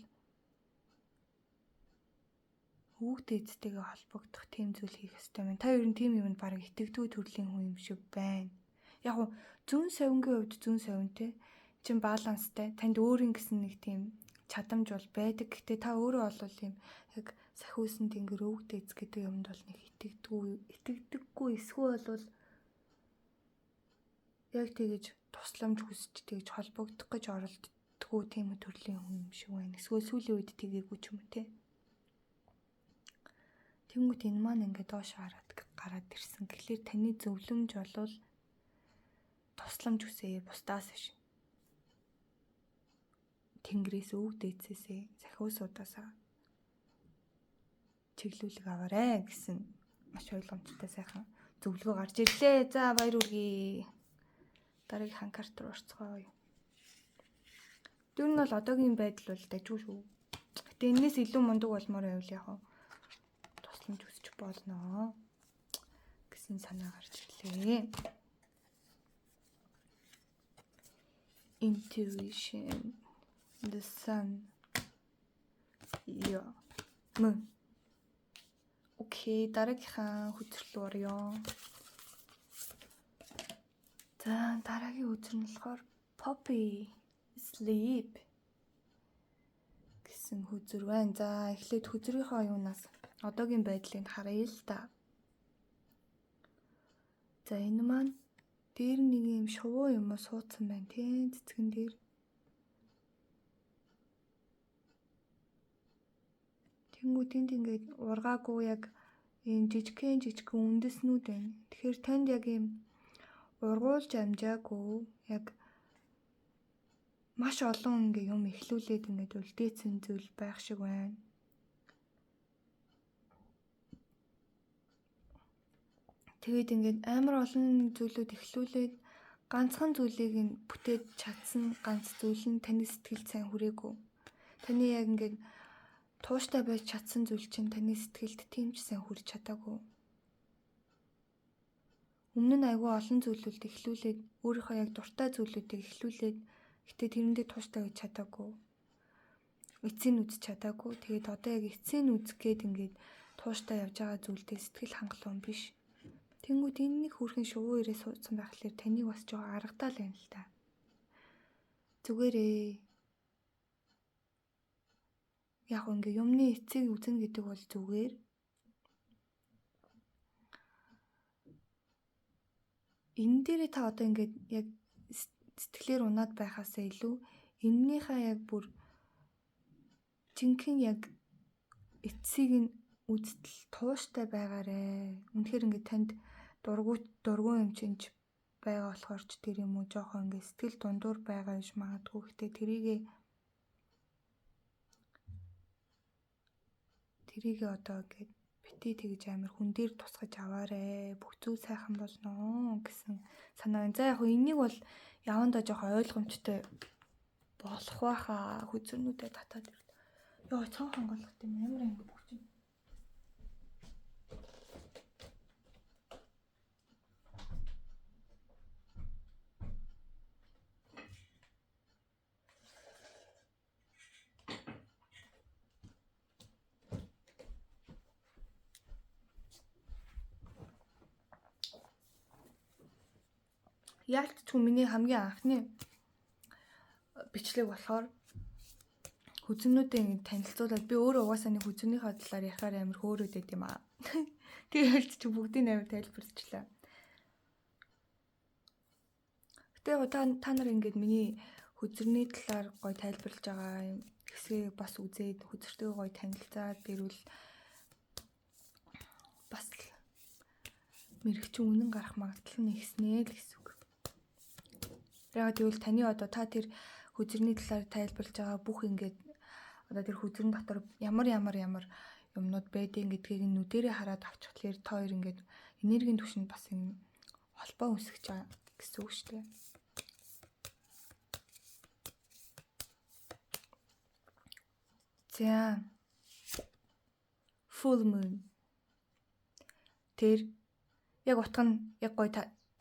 хүүхдээ эцтэйгээ холбогдох тийм зүйл хийх ёстой байна. Та ер нь тийм юмд бараг итгэдэг төрлийн хүн юм шиг байна. Яг нь зүүн совингийн хувьд зүүн совин чин баланстай. Танд өөрийн гэсэн нэг тийм чадамж бол байдаг. Гэхдээ та өөрөө бол юм яг сахиусан тэнгэр өвгдөө эц гэдэг юмд бол нэг итгэдэггүй эсвэл бол яг тэгэж тусламж хүсэж тэгэж холбогдох гэж оролддоггүй тийм төрлийн хүн юм шиг байна. Эсвэл сүүлийн үед тэгээгүй ч юм уу Тэнгүүт энэ маань ингээд доош гараад ирсэн. Тэгэхээр таны зөвлөмж болвол тусламж хүсэе бусдаас биш. Тэнгэрээс өвгдөөцөөсөө сахиусуудаасаа чиглүүлэг аваарэ гэсэн маш ойлгомжтой сайхан зөвлөгөө гарч ирлээ. За баяр хүргэе. Дараагийн карт руу орцгоё. Тэр нь бол одоогийн байдал бол дажгүй шүү. Гэтэ энэс илүү мундаг болмоор байвал яг тусламж хүсчих болно гэсэн санаа гарч ирлээ. Intuition, the sun, moon. Окей, дараагийнхаа хүчрэл орё. За дараагийн үзэр нь болохоор Poppy Sleep гэсэн хүзэр байна. За эхлээд хүзрийнхаа юунаас одоогийн байдлыг харъя л да. За энэ маань дээр нэг юм шувуу юм уу суудсан байна тийм цэцгэн дээр. Тэнгүүд ингээд ургаагүй яг ийм жижигхэн үндэснүүд байна. Тэгэхээр танд яг ийм ургуулж амжаагүй яг маш олон ингээ юм эхлүүлээд ингээд үлдээсэн зүйл байх шиг байна. Тэгээд ингээд амар олон зүйлүүд эхлүүлээд ганцхан зүйлийг нь бүтээж чадсан ганц зүйл нь таны сэтгэлд сайн хүрээгүй. Таны яг ингээд тууштай байж чадсан зүйл чинь таны сэтгэлд тийм ч сайн хүрч чадаагүй. Өмнө нь айгүй олон зүйлүүд эхлүүлээд өөрийнхөө яг дуртай зүйлүүдийг эхлүүлээд гэтээ тэрэндээ тууштай байж чадаагүй. Эцсийг нь үзэж чадаагүй. Тэгээд одоо яг эцсийг нь үзэх гээд ингээд тууштай явж байгаа зүйлдээ сэтгэл хангалуун биш. Тэнгүүд энэ нэг хүрхэн шувуу ирээ суудсан байхлаар таныг бас жоо аргадаал байна л та. Зүгээрээ яг ингээ юмны эцсийг үзнэ гэдэг бол зүгээр. Энэ дээрээ та одоо ингээд яг сэтгэлээр унаад байхаасаа илүү эннийхээ яг бүр жинхэнэ яг эцсийг нь үздэл тууштай байгаарэ. Үнэхээр ингээд танд дургуй юм чинж байгаа болохоор ч тэр юм уу жоохон ингээд сэтгэл дундуур байгаа юм шиг магадгүй. Гэхдээ тэрийг одоо ингээд бити тэгж амар хүн дээр тусгаж аваарэ. Бүх зүйл сайхан болно гэсэн санаа байна. За яг энийг бол явандаа жоохон ойлгомжтой болох байхаа хүзэрнүүдэд татаад ирлээ. Йоо цаан хангалах юм амар ингэ бүгч. Яалтч миний хамгийн анхны бичлэг болохоор хүзэннүүдээ танилцуулаад би өөрөө угаасаа нэг хүзэннийхээ талаар ярихаар амар хөөрөөд байд юм аа. Тэгээд чи бүгдийн амар тайлбарчлаа. Гэтэ та нар ингээд миний Хөзөрний талаар гоё тайлбарлаж байгаа хэсгийг бас үзээд хөзөртөө гоё танилцаад ирвэл бас мэрэгчин үнэн гарах магадлал нь ихснэ л гэсэн үг. Яг тэгвэл таны одоо та тэр хөзөрний талаар тайлбарлаж байгаа бүх ингээд одоо тэр хөзөрн дотор ямар юмнууд байдгийг гэдгийг нүдэрээ хараад авчихлаэр та хоёр ингээд энергийн түвшинд бас юм холбоо үүсгэж байгаа гэсэн үг шүү дээ. За. Full moon. Тэр яг утга нь яг гоё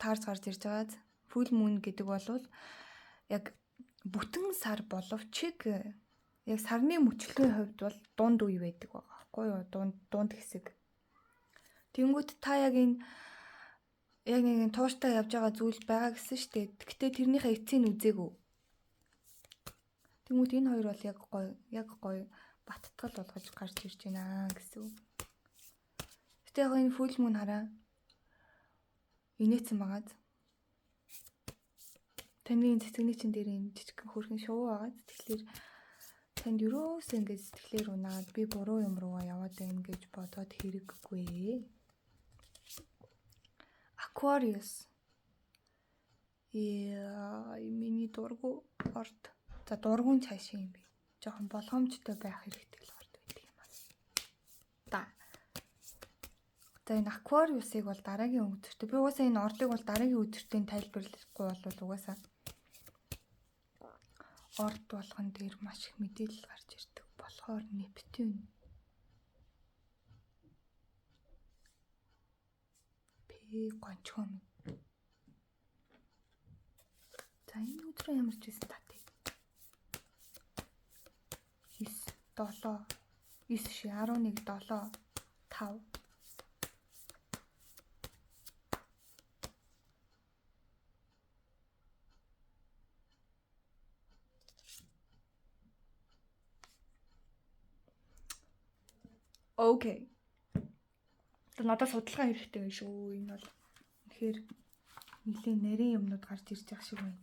таарч гарч ирж байгаа. Full moon гэдэг бол яг бүтэн сар боловч яг сарны мөчлөгийн хувьд бол дунд үе байдаг байгаа. Баггүй юу? Дунд хэсэг. Тэнгүүд та яг нэг тууштай явж байгаа зүйл байгаа гэсэн шүү дээ. Гэхдээ тэрнийхээ эцсийг үзээгүй. Тэнгүүд энэ хоёр бол яг гоё баттгал болгож гарч ирж байна гэсэн. Гэтэ яг энэ full moon хараа инээсэн байгаад. Таны цэцэгний чин дээр энэ жижиг хөрхэн шувуу байгаад тэгэхээр танд юроос ингэж сэтгэлээр унаад би буруу юм руугаа яваад байна гэж бодоод хэрэггүй. Aquarius. Миний дургу орд. За дургуун цааш юм би. Жохон болгоомжтой байх хэрэгтэй л орд байдаг юм аа. За энэ Aquarius-ыг бол дараагийн өдөртөө би угаасаа энэ ордыг бол дараагийн өдөртөө тайлбарлахгүй бол угаасаа орд болгон дээр маш их мэдээлэл гарч ирдэг. Болохоор Нептун. Гончгоо минь. За энэ өдрөө ямар ч байсан татъя. 9 7 9 ши 11 7 5 Окей. Надад судалгаа хэрэгтэй байх шүү. Энэ бол тэгэхээр нэлийн нарийн юмнууд гарч ирж байгаа шиг байна.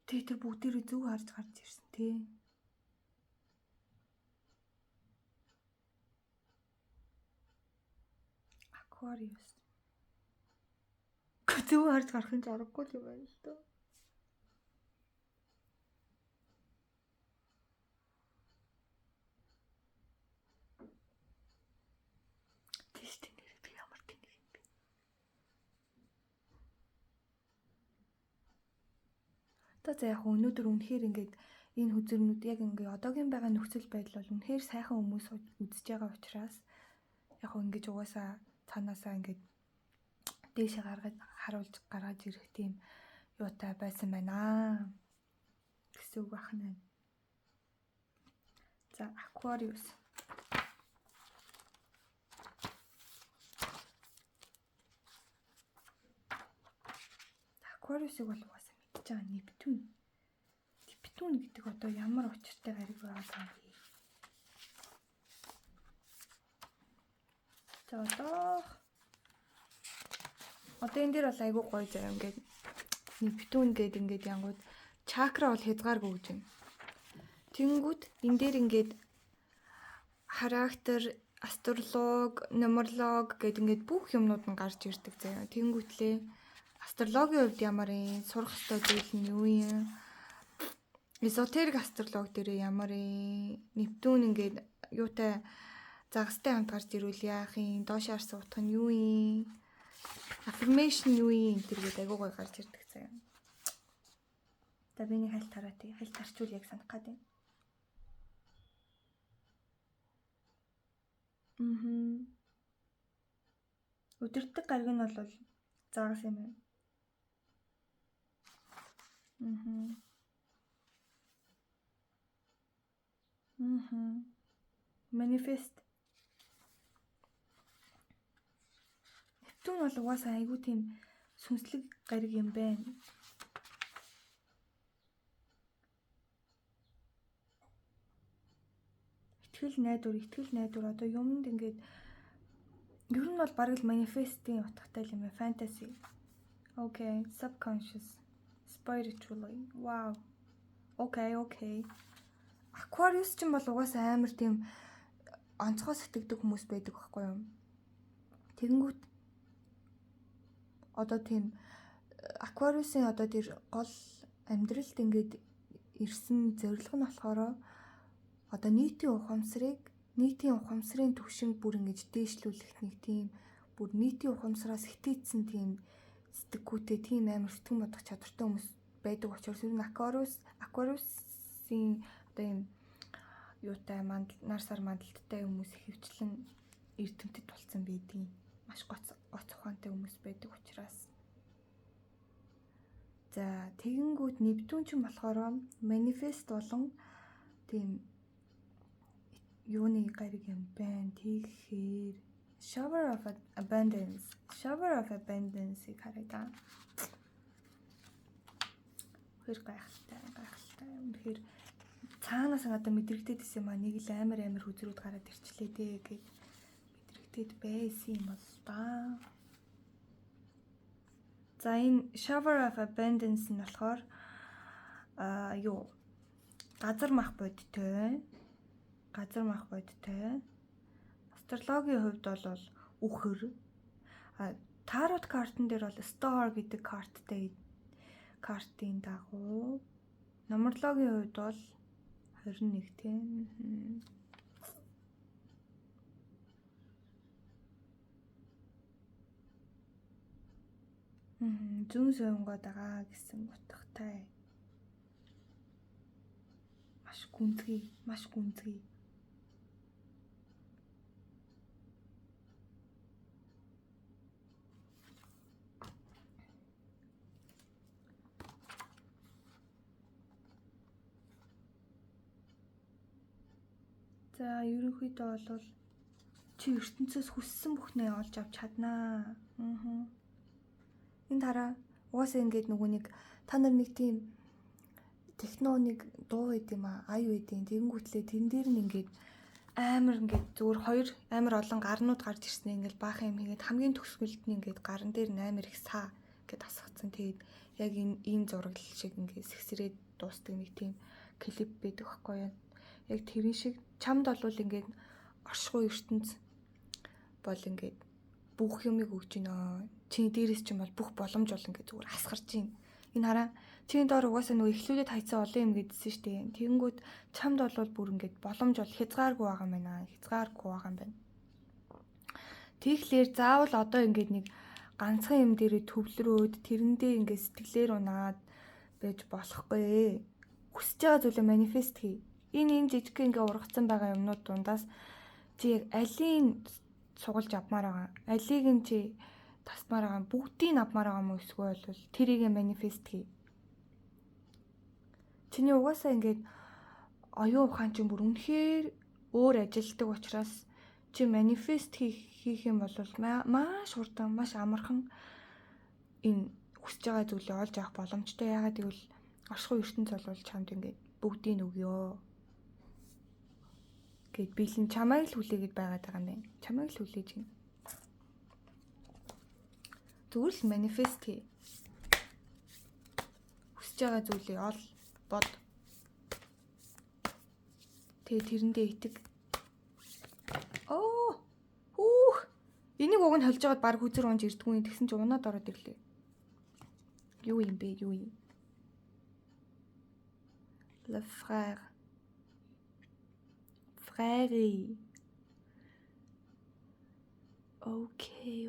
Тэр бүгдээрээ зүг харж гарч ирсэн тий. Aquarius. Зүг харж гарах нь аргагүй юм байна л доо. Тэст нэр би ямар тэнэг юм бэ? За яг өнөөдөр үнэхээр ингээд энэ хүзэрнүүд яг ингээд одоогийн байгаа нөхцөл байдал бол үнэхээр сайхан хүмүүс үзэж байгаа учраас яг ингээд угаасаа цаанаасаа ингээд дээшээ харуулж гаргаж ирэх тийм юутай байсан байна гэсэн үг байна. За Aquarius. Aquarius-ыг бол угаасаа мэдж байгаа Нептун. Нептун гэдэг одоо ямар учиртай гариг байгаа юм бэ? За одоо энэ дээр бол айгүй гоё заяа ингээд Нептун гэдэг ингээд янгууд чакра бол хязгааргүй гэж байна. Тэнгүүд энэ дээр ингээд характер, астролог, нумеролог гэдэг ингээд бүх юмнууд нь гарч ирдэг заяа. Тэнгүүтлээ астрологийн хувьд ямар юм, сурах ёстой зүйл нь юу юм? Эзотерик астролог дээр ямар юм? Нептун ингээд юутай загастай хамт гарч ирвэл яах юм? Доош харсан утга нь юу юм? Affirmation юу юм? Тэр гээд айгуу гой гарч ирдэг заяа. За биний хальт хараа тий. Хальт харчвал яг санах гад юм. Өдөртөг гариг нь бол заагас юм байна. Manifest. Нептун бол угаасаа айгүй тийм сүнслэг гариг юм байна. итгэл найдвар одоо юмд ингээд ер нь бол бараг л манифестийн утгатай юм байна. Fantasy. Okay, subconscious, spiritually. Wow. Okay. Aquarius ч юм бол угаасаа амар тийм онцгой сэтгэдэг хүмүүс байдаг байхгүй юу? Тэгэнгүүт одоо тийм Aquarius-ийн одоо тэр гол амьдралд ингээд ирсэн зорилго нь болохоор одоо нийтийн ухамсарын түвшинг бүр ингэж дээшлүүлэх нэг тийм бүр нийтийн ухамсараас хитээцсэн тийм сэтгэхүйтэй тийм амар сэтгэн бодох чадвартай хүмүүс байдаг учраас ер нь Aquarius-ийн одоо юм юутай нар сар мандалттай хүмүүс хөвчлэн эрдэмтэд болсон байдгийг маш гоц ухаантай хүмүүс байдаг учраас за тэгэнгүүт Нептун ч юм болохоор манифест болон тийм юуны гариг юм байна. Тэгэхээр shower of abundance харагдаа. Хэр гайхалтай. Тэгэхээр цаанаас надад мэдрэгдээд исэн юм аа нэг л амар хүзрүүд гараад ирчлээ дээ гэж мэдрэгдээд байсан юм бол та. За энэ shower of abundance нь болохоор газар мах бодтой. Астрологийн хувьд бол үхэр. Тарот картн дээр бол star гэдэг картын дагуу. Нумерологийн хувьд бол 21 тийм. Зүүн сонгоод байгаа гэсэн утгатай. Маш гүнзгий. За ерөнхийдөө бол чи ертөнцөөс хүссэн бүхнээ олж авч чаднаа. Энд хараа угаасаа ингээд нөгөө нэг та нар нэг тийм техноник дуу байд юм аа аю байдیں۔ Тэгэнгүүтлээ тэн дээр нь ингээд амар ингээд зүгээр хоёр амар олон гарнууд гарч ирсэн ингээд баахан юм ингээд хамгийн төгсгөлд нь ингээд гарн дээр нь амар их саа гэд асгацсан. Тэгээд яг энэ зураг шиг ингээд сэгсрээд дуустдаг нэг тийм клип байдаг байхгүй юу. Яг тэрэн шиг чамд бол ингээд оршихуй ертөнц бол ингээд бүх юмыг өгч гинөө. Чи дээрээс ч юм бол бүх боломж бол ингээд зүгээр асгарч гин. Энэ хараа чиний доор угаасаа нөгөө эхлүүлээд хайцсан олон юм гэдсэн шүү дээ. Тэгэнгүүт чамд бол бүр ингээд боломж бол хязгааргүй байгаа юм байна. Тэгэхээр заавал одоо ингээд нэг ганцхан юм дээрээ төвлөрөөд тэрэндээ ингээд сэтгэлээр унаад байж болохгүй. Хүсэж байгаа зүйлээ манифест хий. Энэ жижиг ингээд ургацсан байгаа юмнууд дундаас чи яг алийг сугалж авмаар байгаа. Алийг нь чи тасмаар байгаа. Бүгдийг авмаар байгаа юм эсвэл бол тэрийг манифест хий. Чиний угаасаа ингээд оюун ухаан чинь бүр үнэхээр өөр ажилтдаг учраас чи манифест хийх юм бол маш хурдан, маш амархан энэ хүсэж байгаа зүйлээ олж авах боломжтой. Яагаад гэвэл оршихуй ертөнц бол чамд ингээд бүгдийг өгөө гэд биелэн чамайг л хүлээгээд байгаад байгаа юм байна. Чамайг л хүлээж гин. Зүгээр л манифест хий. Хүсэж байгаа зүйлээ ол бод. Тэгээ тэрэндээ итэг. Энийг уг нь холж байгаад баг хүзэр унж ирдгүй. Тэгсэн чи унаад ороод ирлээ. Юу юм бэ? Le frère. Frère. Окей.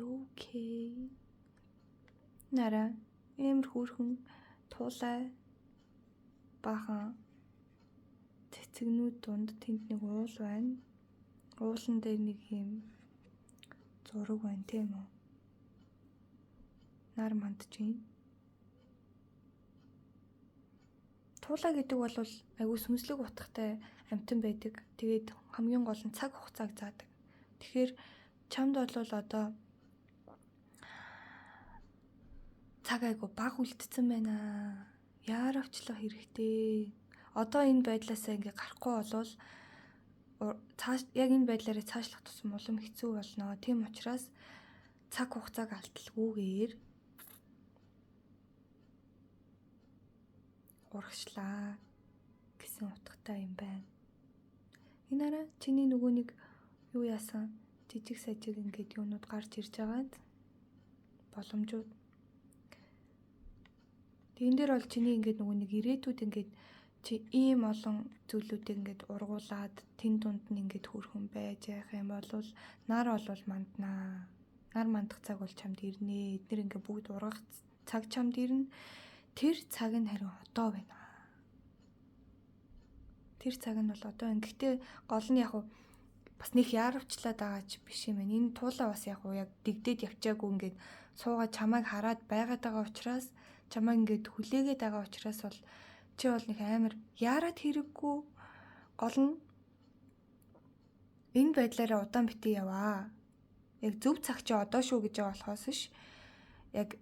Нара эмэр хүүрхэн туулай бахан цэцэгнүүд дунд тэнд нэг уул байна. Уулан дээр нэг юм зураг байна тийм үү? Нар мандж гин. Туулаа гэдэг бол айгүй сүнслэг утгатай амьтан байдаг. Тэгээд хамгийн гол нь цаг хугацааг заадаг. Тэгэхээр чамд бол одоо цаг айгүй баг үлдсэн байна. Яаравчлах хэрэгтэй. Одоо энэ байдлаасаа ингээ гарахгүй болвол цааш яг энэ байдлаараа цаашлах тусам улам хэцүү болно. Тийм учраас цаг хугацааг алдалгүйгээр урагшлаа гэсэн утгатай юм байна. Энэ араа чиний нөгөө нэг юу яасан жижиг сажиг ингээд юунууд гарч ирж байгаад боломжууд. Тэгэн дээр бол чиний ингээд нөгөө нэг ирээдүйд ингээд чи ийм олон зүйлүүдийг ингээд ургуулад тэн дунд нь ингээд хүрхэн байж явах юм бол нар болвол манднаа. Нар мандах цаг бол чамд ирнэ. Эдгээр ингээд бүгд ургах цаг чамд ирнэ. Тэр цаг нь харин одоо байна. Тэр цаг нь бол одоо байна. Гэхдээ гол нь яг бас нэг яаравчлаад байгаа ч биш юм байна. Энэ туулаа бас яг дэгдээд явчаагүй ингээд суугаад чамайг хараад байгаад байгаа учраас чамайг ингээд хүлээгээд байгаа учраас бол чи бол нэг амар яарад хэрэггүй. Гол нь энэ байдлаараа удаан битгий яваа. Яг зөв цаг чи одоо шүү гэж байгаа болохоос ш. Яг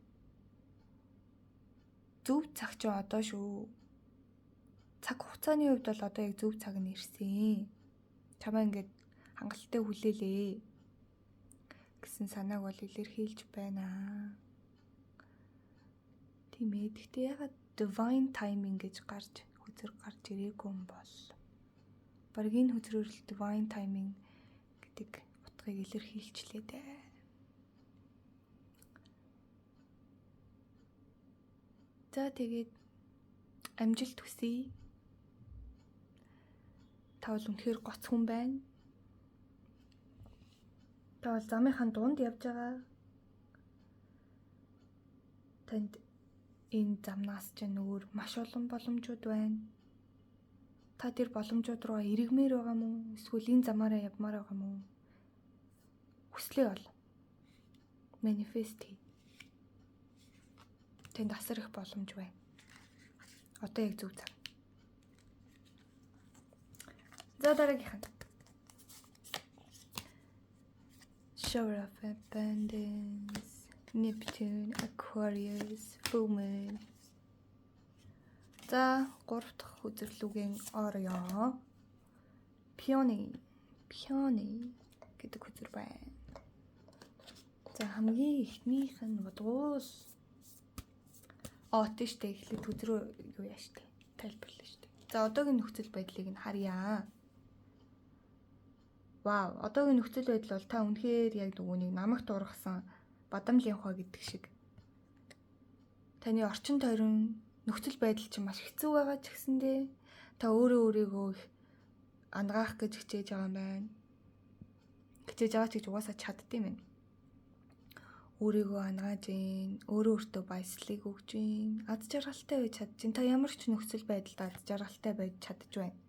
зөв цаг чи одоо шүү. Цаг хугацааны хувьд бол одоо яг зөв цаг нь ирсэн. Чамаа ингээд хангалттай хүлээлээ гэсэн санааг бол илэрхийлж байна. Тийм ээ. Гэхдээ ягаад divine timing гэж хөзөр гарч ирээгүй юм бол баг энэ хөзрөөр divine timing гэдэг утгыг илэрхийлчлээ дээ. За тэгээд амжилт хүсье. Та бол үнэхээр гоц хүн байна. Та бол замынхаа дунд явж байгаа. Танд энэ замнаас ч өөр маш олон боломжууд байна. Та тэр боломжууд руу эргэмээр байгаа мó? Эсвэл энэ замаараа явмаар байгаа мó? Хүслээ бол манифест хий. Тэнд асар их боломж байна. Одоо яг зөв цаг. За дараагийнх нь. Shower of Abundance. Neptune, Aquarius, Full Moon. За 3 дахь үзэрлүүгийн орё. Peony гэдэг үзэр байна. За хамгийн ихнийх нь бодвол тийштэй эхлээд үзрөө юу яа штэ. Тайлбарлаа штэ. За одоогийн нөхцөл байдлыг нь харъя. Вау, одоогийн нөхцөл байдал бол та үнэхээр яг нөгөөний намагт ургасан бадамлын ухаа гэдэг шиг. Таны орчин тойрон нөхцөл байдал чинь маш хэцүү байгаа ч гэсэндээ та өөрийгөө их ангаах гэж хичээж байгаа юм байна. Хичээж байгаа ч гэж угаасаа чаддсан юм. Өөрийгөө ангааж гин, өөртөө баясгалыг өгж гин, ад жаргалтай байж чадж гин. Та ямар ч нөхцөл байдалд ад жаргалтай байж чадж байна.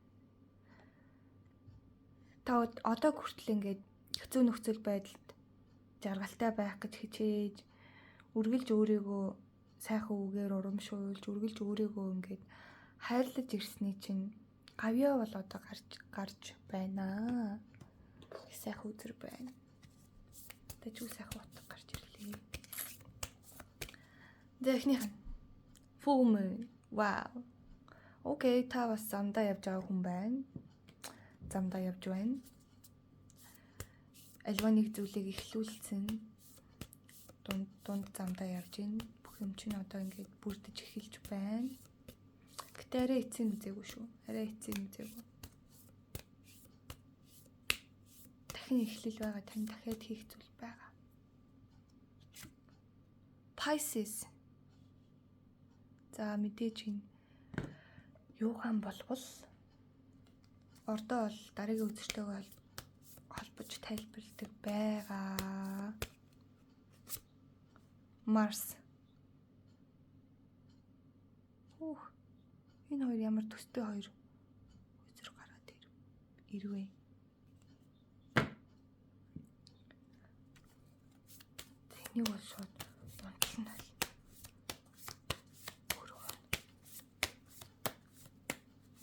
Та одоо хүртэл ингээд хэцүү нөхцөл байдалд жаргалтай байх гэж хичээж, үргэлж өөрийгөө сайхан үгээр урамшуулж, үргэлж өөрийгөө ингээд хайрлаж ирсний чинь гавьяа бол одоо гарч байна. Их сайхан үзэр байна. Тэжүү сайхан утга гарч ирлээ. За эхнийх нь Full Moon. Вау. Окей, та бас замдаа явж байгаа хүн байна. Замдаа явж байна. Альва нэг зүйлийг эхлүүлсэн. Дунд замдаа явж гин. Бүх юм чинь одоо ингээд бүрдэж эхэлж байна. Гэтэ арай эцсийн үзээгүй шүү. Арай эцсийн үзээгүй. Дахин эхлэл байгаа. Тань дахиад хийх зүйл байгаа. Pisces. За мэдээж гин. Юухан болбол ордоо бол дараагийн үзэгчтэйгээ холбож тайлбарладаг байгаа. Марс. Энэ хоёр ямар төстэй хоёр үзэр гараад ирвэ. Тэнийг бол шууд унтлна л.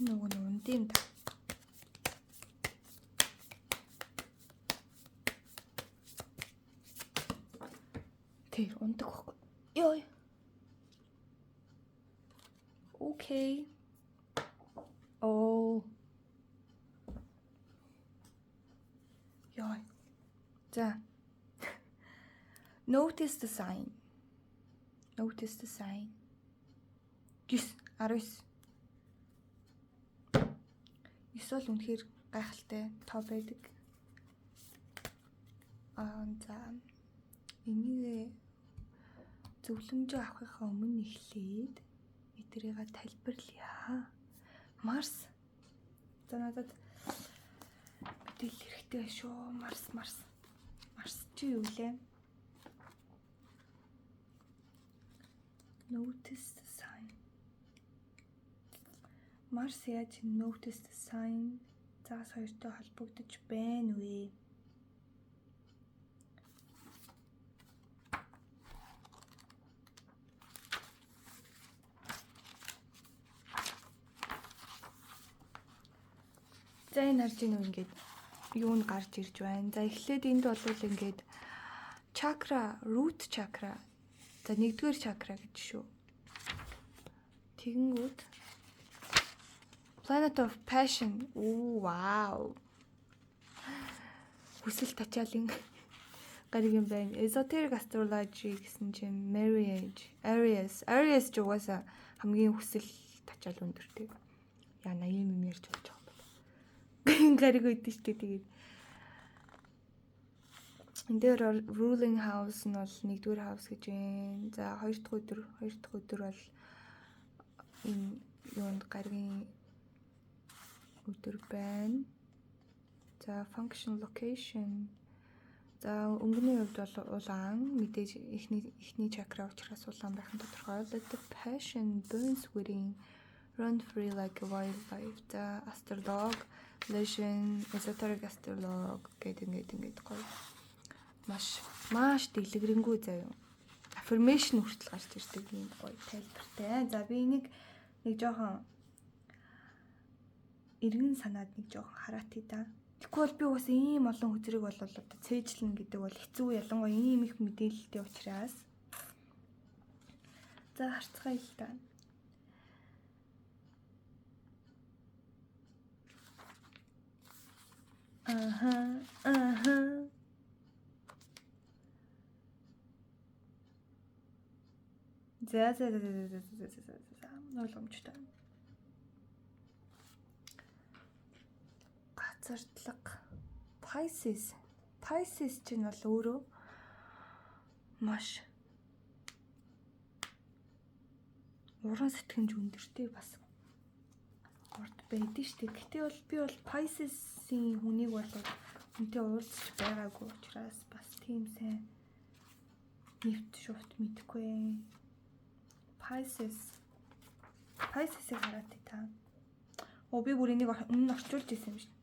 Нөгөө унд юм да. Тэр ундаг байхгүй. Ёо. Окей. Йой. За. Notice the sign. Notice the sign. 19. 9 бол үнэхээр гайхалтай тоо байдаг. За энийг зөвлөмж авахынхаа өмнө эхлээд эдрийг тайлбарлая. Марс. За надад мэдээлэл хэрэгтэй шүү. Марс. Марс чи юу лээ? Notice the sign. Марс яаж notice the sign загас хоёртой холбогдож байна вэ? За энэ харж ийн үү ингээд юунд гарч ирж байна. За эхлээд энд бол ингээд чакра, root chakra. За нэгдүгээр чакра гэж шүү. Тэгэнгүүт Planet of Passion. Wow. Хүсэл тачаалын гариг юм байна. Esoteric astrology гэсэн чинь marriage, Aries ч угаасаа хамгийн хүсэл тачаал өндөртэй. Яна юм ярьж болж байгаа. Гариг өгдөө шүү дээ тэгээд. Энд дээр ruling house нь бол 1-р house гэж байна. За 2 дахь өдөр бол энэ юунд гаригийн өдөр байна. За function location. За өнгөний хувьд бол улаан мэдээж эхний чакра учраас улаан байх нь тодорхой. Let the passion burns within, run free like a wildlife. За astrolog, legend, esoteric astrolog гэдэг ингээд гоё. Маш дэлгэрэнгүй заяа. Affirmation хүртэл гарч ирдэг юм гоё тайлбартай. За би нэг жоохон эргэн санаад нэг жоохон хараатыг да. Тэгвэл би бас ийм олон хүзрийг бол одоо цээжлэн гэдэг бол хэцүү ялангуяа ийм их мэдээлэлтэй учраас. За харцгаая л да. За ойлгомжтой. Газартлага Pisces чинь бол өөрөө маш уран сэтгэмж өндөртэй бас урд байдаг шүү дээ. Гэтэ бол би бол Pisces-ийн хүнийг бол үнтэй уулзч байгаагүй учраас бас тийм сайн нэвт шуфт мэдэхгүй. Pisces-ийг хараад та. Би бүр энийг өмнө орчуулж ирсэн юм шиг.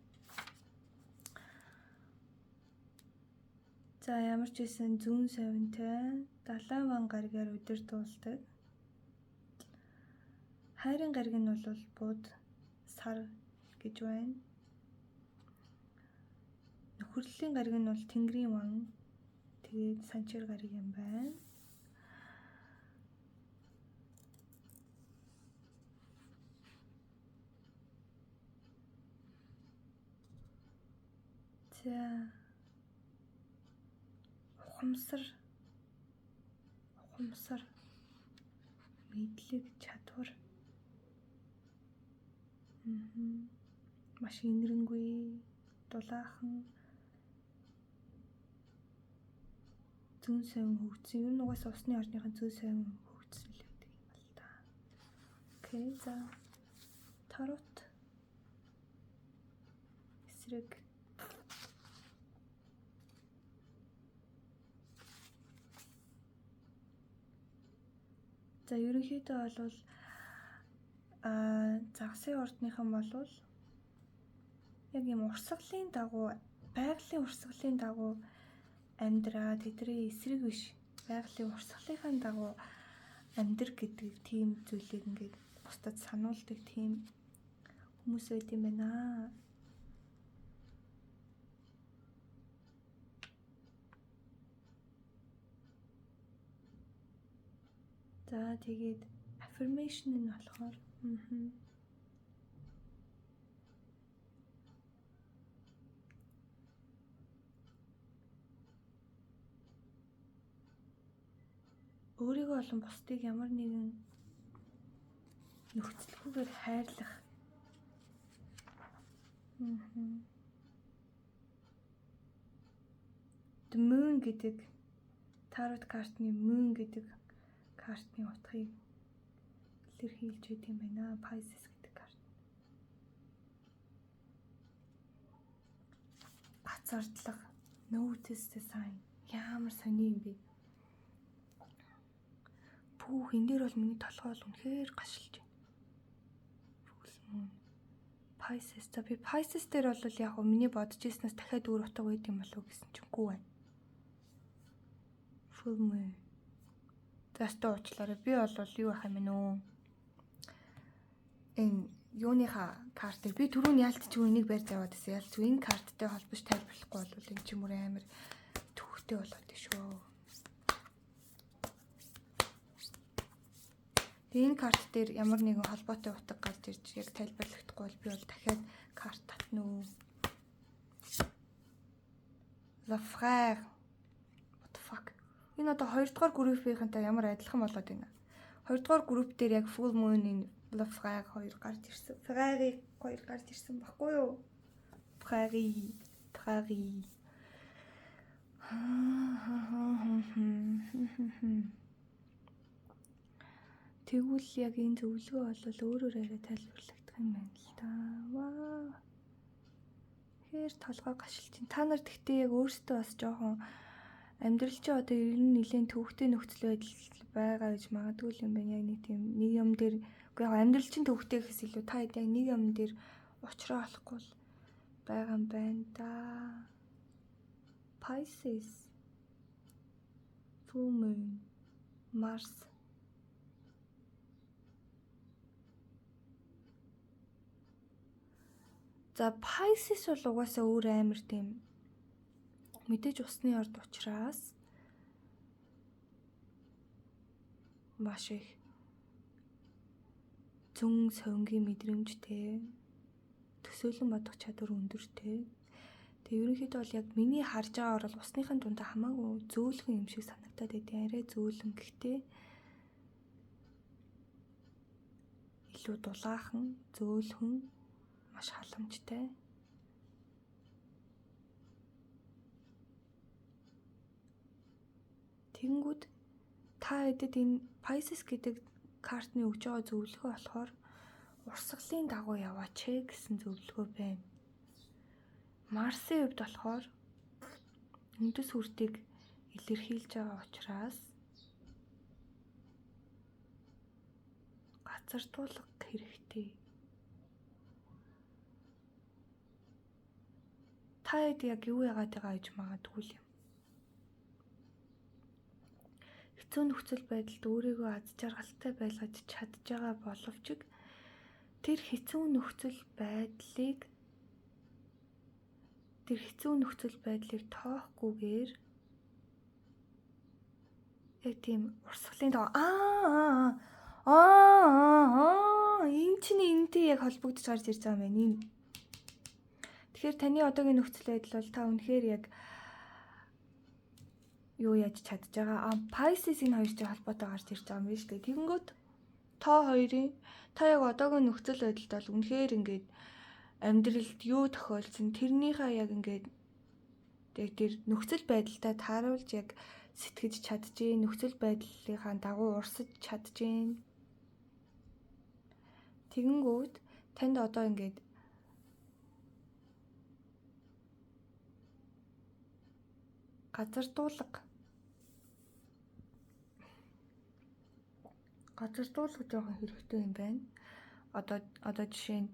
За ямар ч байсан зүүн совинтай 70,000 гаригаар өдөр дуулдаг. Хайрын гариг нь бол бууд сар гэж байна. Нөхөрлөлийн гариг нь бол тэнгэрийн ван. Тэгээд санчир гариг юм байна. За ухамсар мэдлэг чадвар маш инэрэнгүй дулаахан зүүн совин хөгжсөн. Юу нэгээс усны орныхын зүүн совин хөгжсөн л байдаг юм байна да. Окей, за тарот эсрэг за ерөнхийдөө бол загсын ордныхан болвол яг юм урсгалын дагуу байгалийн урсгалын дагуу амьдраа тэдний эсрэг биш байгалийн урсгалынхаа дагуу амьдрах гэдэг тийм зүйлийг ингээд бусдад сануулдаг тийм хүмүүс байт юм байна. За тэгээд affirmation нь болохоор Өөрийгөө болон бусдыг ямар нэгэн нөхцөлгүйгээр хайрлах. The Moon гэдэг Tarot картны Moon гэдэг картны утгыг илэрхийлж байт юм байна. Pisces гэдэг карт. Гацардлага. Notice the sign. Ямар сони юм бэ? Пүүх энэ дээр бол миний толгой бол үнэхээр гашилж байна. Full Moon. Pisces. За би Pisces дээр бол яг гоо миний бодож ирснээс дахиад өөр утга байд юм болов уу гэсэн чимгүй байна. Full Moon. Тэстэ уучлаарай. Би бол юу ах юм бэ нөө? Энэ юуныхаа картыг би түрүүн яалтчгүй энийг барьж аваад байсан. Яалтчгүй энэ карттай холбож тайлбарлахгүй бол энэ ч юм уу амар төвхтэй болоод шүү. Тэгээ энэ карт дээр ямар нэгэн холбоотой утга гарч ирж яг тайлбарлахдаггүй бол би бол дахиад карт татна уу. La frère. What the fuck? Энэ одоо 2 дугаар группийнхэнтэй ямар адилхан болоод байна. 2 дугаар групп дээр яг Full Moon-ийн La frère 2 гарч ирсэн. Frère 2 гарч ирсэн баггүй юу? Frère. Тэгвэл яг энэ зөвлөгөө бол өөрөөр яриа тайлбарлагдах юм байна л да. Ваа. Хэр толгой гашилж чинь. Та нар тэгтээ яг өөрсдөө бас жоохон амьдрал чи одоо ер нь нэлээд төвхтэй нөхцөл байдал байгаа гэж магадгүй юм байна. Яг нэг тийм нэг юм дээр үгүй яг амьдрал чинь төвхтэй гэхээс илүү та яг нэг юм дээр уучраа олохгүй л байгаа юм байна да. Pisces. Full Moon. Mars. За Pisces бол угаасаа өөр амар тийм мэдээж усны орд учраас маш их зүүн совингийн мэдрэмжтэй төсөөлөн бодох чадвар өндөртэй. Тэгээ ерөнхийдөө бол яг миний харж байгаагаар бол усныхын дундаа хамаагүй зөөлхөн юм шиг санагдаад байдیں۔ Арай зөөлөн гэхдээ илүү дулаахан, зөөлхөн, маш халамжтай. Тэнгүүд та хэдэд энэ Pisces гэдэг картны өгж байгаа зөвлөгөө болохоор урсгалын дагуу яваач гэсэн зөвлөгөө байна. Марсын хувьд болохоор үндэс хүртийг илэрхийлж байгаа учраас газардуулах хэрэгтэй. Та хэд яг юу яагаад байгаа гэж магадгүй юм. Хэцүү нөхцөл байдалд өөрийгөө аз жаргалтай байлгаж чадж байгаа боловч тэр хэцүү нөхцөл байдлыг тоохгүйгээр яг тийм урсгалын энэ чинь энэтэй яг холбогдож гарч ирж байгаа юм байна. Тэгэхээр таны одоогийн нөхцөл байдал бол та үнэхээр яг юу яаж чадж байгаа. Pisces энэ хоёр чинь холбоотой гарч ирж байгаа юм байна шүү дээ. Тэгэнгүүт та яг одоогийн нөхцөл байдалд бол үнэхээр ингээд амьдралд юу тохиолдсон тэрнийхээ яг ингээд яг тэр нөхцөл байдалтай тааруулж яг сэтгэж чадчихээн, нөхцөл байдлынхаа дагуу урсаж чадчихээн. Тэгэнгүүт танд одоо ингээд газардуулга жоохон хэрэгтэй юм байна. Одоо жишээ нь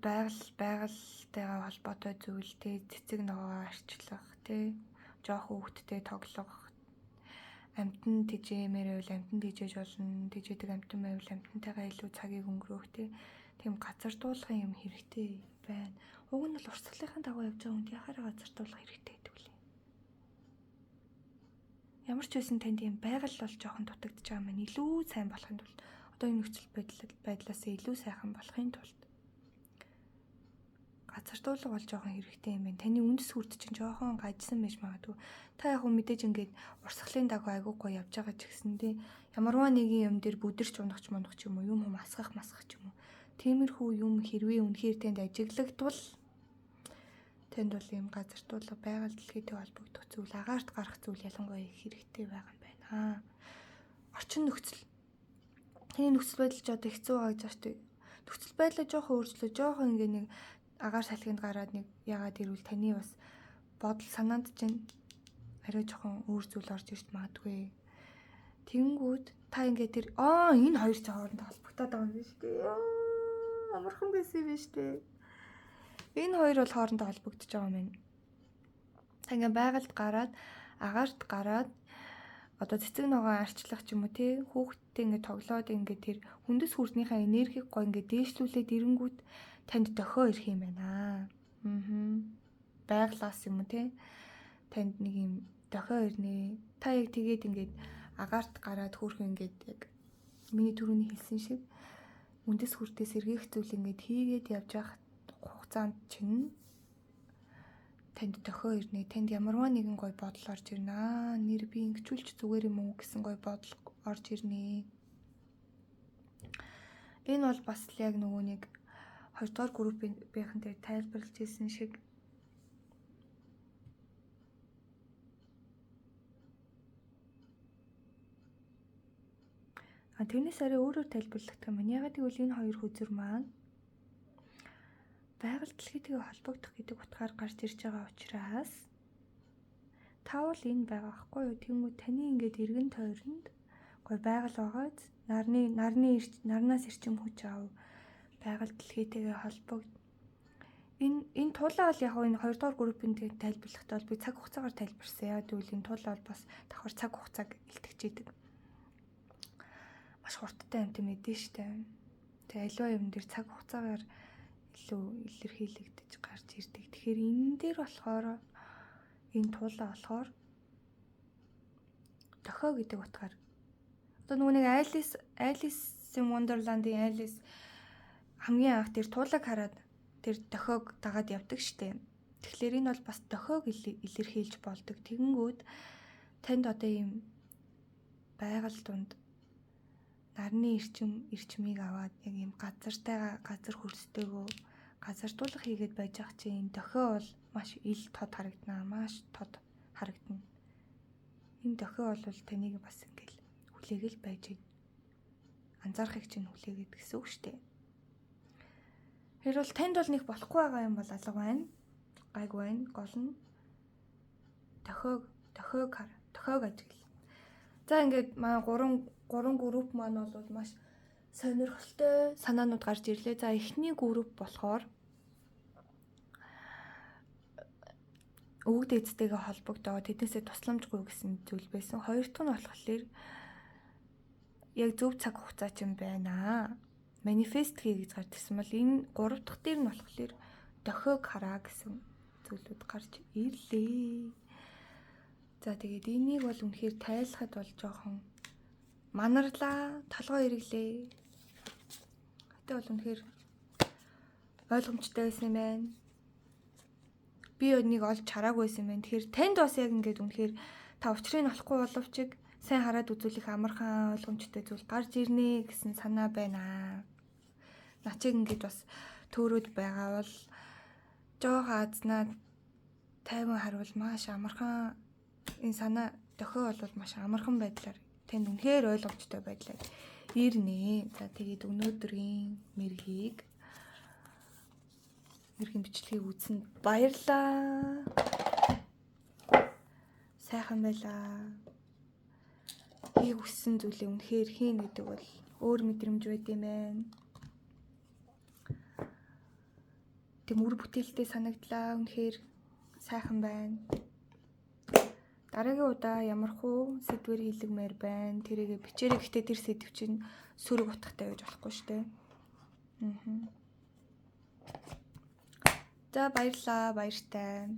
байгальтайгаа холбоотой зүйл те цэцэг ногоо арчлах те жоох хүүхдтэй тоглох амтан тэжээмээр байвал амтан тэжээж болно. Тэжээдэг амтан байвал амтантайгаа илүү цагийг өнгөрөөх те тийм газардуулгын юм хэрэгтэй байна. Уг нь бол урсгалынхаа дагуу явж байгаа хүнд яхаараа газардуулах хэрэгтэй гэдэг үлээ. Ямар ч байсан танд юм байгаль бол жоохон дутагдж байгаа маань илүү сайн болохын тулд одоо энэ нөхцөл байдлаас илүү сайхан болохын тулд газардуулга бол жоохон хэрэгтэй юм байна. Таны үндэс хүрд чинь жоохон гажсан байж магадгүй. Та яг мэдээж ингээд урсгалын дагуу айгүй гоё явж байгаа ч гэсэндээ ямарваа нэгэн юм дээр бүдэрч унах ч юм уу, юм асгах ч юм уу. Тиймэрхүү юм хэрвээ үнэхээр танд ажиглагдвал танд бол ийм газардуулга байгаль дэлхийтэй холбогдох зүйл, агаарт гарах зүйл ялангуяа их хэрэгтэй байгаа юм байна. Орчин нөхцөл. Таны нөхцөл байдал ч одоо хэцүү байгаа гэж байна шүү дээ. Нөхцөл байдлаа жоохон өөрчлөө, жоохон ингээ нэг агаар салхинд гараад нэг яагаад ирвэл таны бас бодол санаанд чинь арай жоохон өөр зүйл орж ирж магадгүй. Тэнгүүд та ингээ тэр энэ хоёр ч хоорондоо холбогдоод байгаа юм биш үү? Амархан байсан юм биш үү? Энэ хоёр бол хоорондоо холбогдож байгаа юм байна. Та ингээ байгальд гараад, агаарт гараад одоо цэцэг ногоон арчлах ч юм уу тий хүүхдтэй ингээ тоглоод ингээ тэр хүндэс хүрднийхээ энергийг гоо ингээ дээшлүүлээд ирэнгүүт танд дохио ирэх юм байна. Байглаас юм уу тий танд нэг юм дохио ирнэ. Та яг тэгээд ингээд агаарт гараад хөөрхөн ингээд яг миний түрүүний хэлсэн шиг үндэс хүртээс сэргийх зүйл ингээд хийгээд явж явах хугацаанд чинь танд дохио ирнэ. Танд ямарваа нэгэн гой бодол орж ирнэ. Нэр би ингэчүүлж зүгээр юм уу гэсэн гой бодол орж ирнэ. Энэ бол бас яг нөгөө нэг 2 дугаар группийн дээр тайлбарлаж ирсэн шиг тэрнээс арай өөрөөр тайлбарлах юм. Ягаад гэвэл энэ хоёр хүзэр маань байгаль дэлхийтэйгээ холбогдох гэдэг утгаар гарч ирж байгаа учраас таавал энэ байгаа байхгүй юу? Тэнгүү таны ингээд эргэн тойронд гой байгаль байгааз нарнаас ирчим хүч аав байгаль дэлхийтэйгээ холбогд. Энэ туулаа бол яг энэ 2 дугаар группийн дээр тайлбарлахдаа бол би цаг хугацаагаар тайлбарсан. Яг тэгвэл энэ туулаа бол бас давхар цаг хугацааг илтгэжээдэг. Маш хурдтай юм тийм мэдэн штэ. Тэгээ аливаа юм дээр цаг хугацаагаар илүү илэрхийлэгдэж гарч ирдэг. Тэгэхээр энэ дээр болохоор энэ туулаа болохоор дохио гэдэг утгаар одоо нөгөө нэг Alice in Wonderland-ийн Alice хамгийн анх тэр туулаг хараад тэр дохиог дагаад явдаг штэ. Тэгэхээр энэ бол бас дохиог илэрхийлж болдог. Тэгэнгүүт танд одоо ийм байгаль донд нарны эрчмийг аваад яг ийм газар хөрстэйгөө газардуулах хийгээд байж ах чинь дохио бол маш ил тод харагдана. Маш тод харагдана. Энэ дохио бол таныг бас ингээл хүлээгэл байж анзаарахыг чинь хүлээгээд гэсэн үг шүү дээ. Тэр бол танд бол нэг болохгүй байгаа юм бол алга байна. Гайгүй байна. Гол нь дохиог ажигла. За ингээд манай 3 групп маань бол маш сонирхолтой санаанууд гарч ирлээ. За эхний групп болохоор өвөг дээдстэйгээ холбогдоод тэднээсээ тусламжгүй гэсэн зүйл байсан. Хоёр дахь нь болохоор яг зөв цаг хугацаа ч юм байна. Манифест хий гэж гарч ирсэн бол энэ 3 дахь дээр нь болохоор дохиог хараа гэсэн зүйлүүд гарч ирлээ. За тэгээд энийг бол үнэхээр тайлахад бол жоохон манарлаа, толгой ирэглээ. Гэтэ бол үнэхээр ойлгомжтой байсан юм байна. Би одныг олж хараагүй байсан юм байна. Тэгэхээр танд бас яг ингээд үнэхээр та учрыг олохгүй боловч сайн хараад үзүүлэх амархан ойлгомжтой зүйл гарч ирнэ гэсэн санаа байна. Начиг ингээд бас төөрөөд байгаа бол жоох азнаа тайван харвал маш амархан энэ санаа дохио бол маш амархан байдлаар танд үнэхээр ойлгомжтой байдлаар ирнэ. За тэгээд өнөөдрийн мэргийг бичлэгийг үзсэнд баярлалаа. Сайхан байлаа. Хийх хүссэн зүйлээ үнэхээр хийн гэдэг бол өөр мэдрэмж байд юм байна. Тэг мөр бүтээлтэй санагдлаа. Үнэхээр сайхан байна. Дараагийн удаа ямархуу сэдвэр хийлгмээр байна. Тэрийгэ бичээрэй. Гэхдээ тэр сэдв чинь сөрөг утгатай байж болохгүй шүү дээ. За баярлалаа. Баяртай.